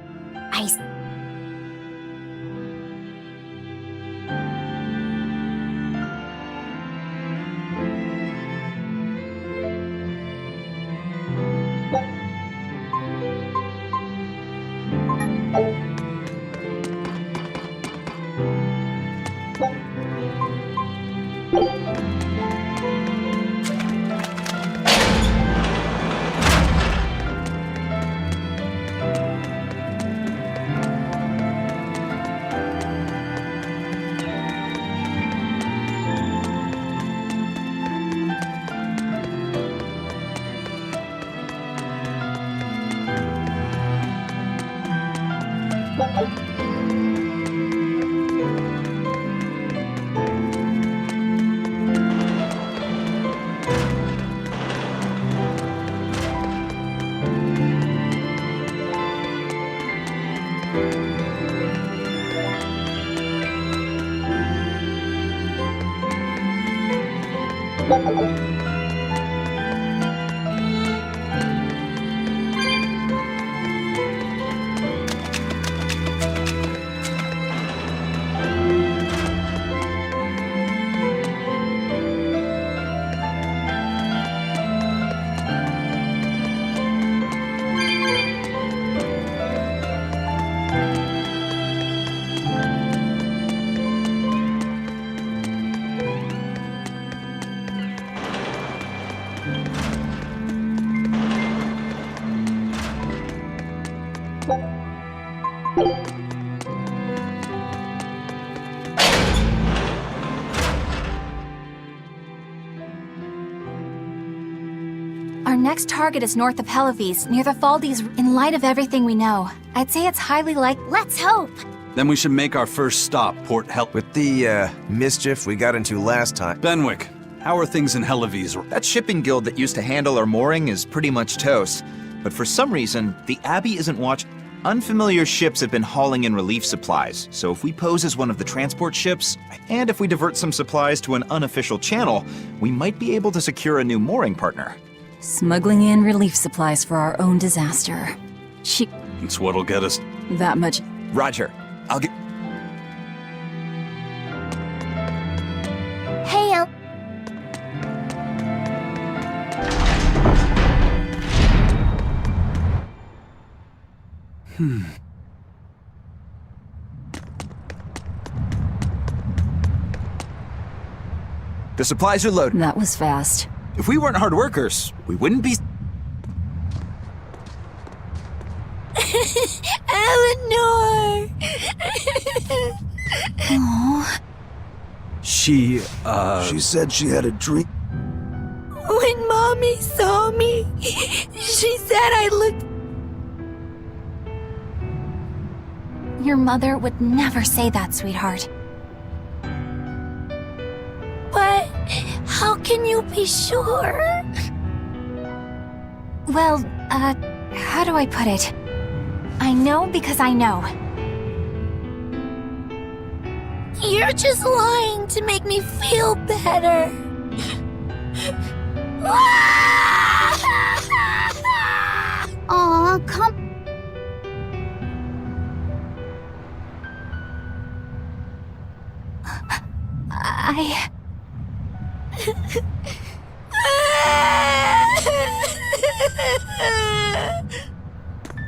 Our next target is north of Helives, near the Faldes. In light of everything we know, I'd say it's highly likely. Let's hope! Then we should make our first stop, Port Hel- With the, mischief we got into last time. Benwick, how are things in Helives? That shipping guild that used to handle our mooring is pretty much toast. But for some reason, the Abbey isn't watching. Unfamiliar ships have been hauling in relief supplies, so if we pose as one of the transport ships, and if we divert some supplies to an unofficial channel, we might be able to secure a new mooring partner. Smuggling in relief supplies for our own disaster. It's what'll get us. That much. Roger. I'll get. Hey, The supplies are loaded. That was fast. If we weren't hard workers, we wouldn't be. Eleanor! Aww. She said she had a dream. When Mommy saw me, she said I looked. Your mother would never say that, sweetheart. But how can you be sure? Well, how do I put it? I know because I know. You're just lying to make me feel better. Aw, come.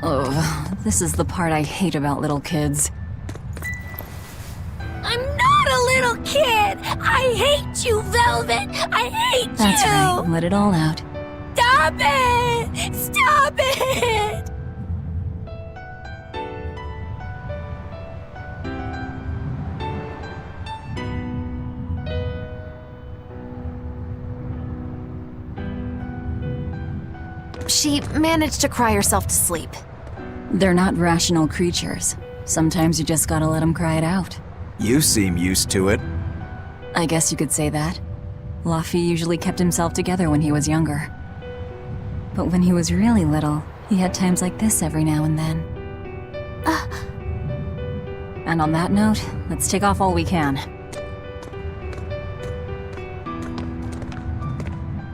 Oh, this is the part I hate about little kids. I'm not a little kid! I hate you, Velvet! I hate That's you! right, let it all out. Stop it! Stop it! She managed to cry herself to sleep. They're not rational creatures. Sometimes you just gotta let them cry it out. You seem used to it. I guess you could say that. Laffy usually kept himself together when he was younger. But when he was really little, he had times like this every now and then. And on that note, let's take off all we can.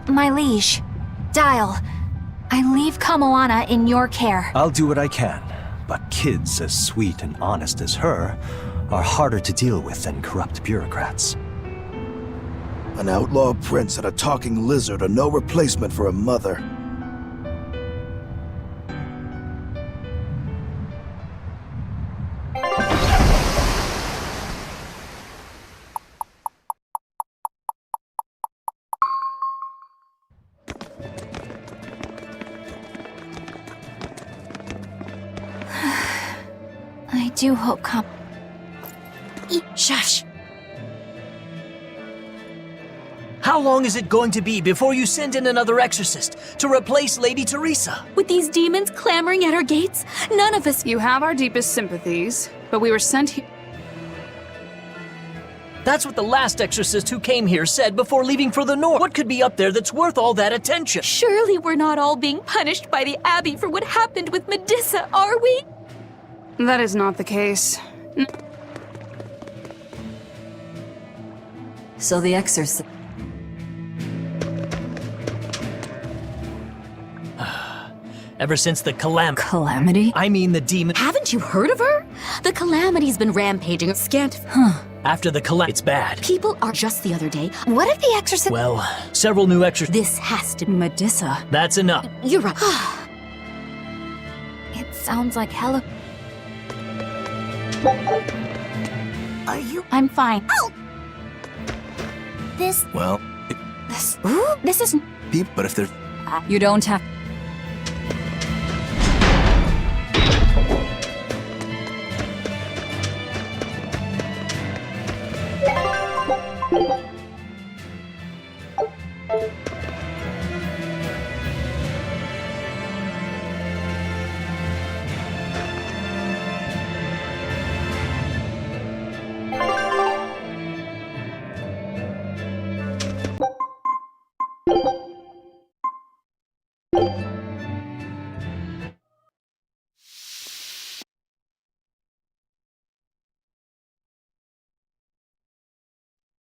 My liege, Dial, I leave Kamoana in your care. I'll do what I can, but kids as sweet and honest as her are harder to deal with than corrupt bureaucrats. An outlaw prince and a talking lizard are no replacement for a mother. I do hope Shush! How long is it going to be before you send in another exorcist to replace Lady Teresa? With these demons clamoring at our gates, none of us— You have our deepest sympathies, but we were sent here. That's what the last exorcist who came here said before leaving for the north. What could be up there that's worth all that attention? Surely we're not all being punished by the Abbey for what happened with Medissa, are we? That is not the case. So the exorcist... Ever since the Calamity? I mean the demon. Haven't you heard of her? The Calamity's been rampaging scant. After the it's bad. People are just the other day. What if the exorcist? Well, several new exorcists. This has to be Medusa. That's enough. You're right. It sounds like hella. Are you? I'm fine. This. Well, This is. but if there's. You don't have.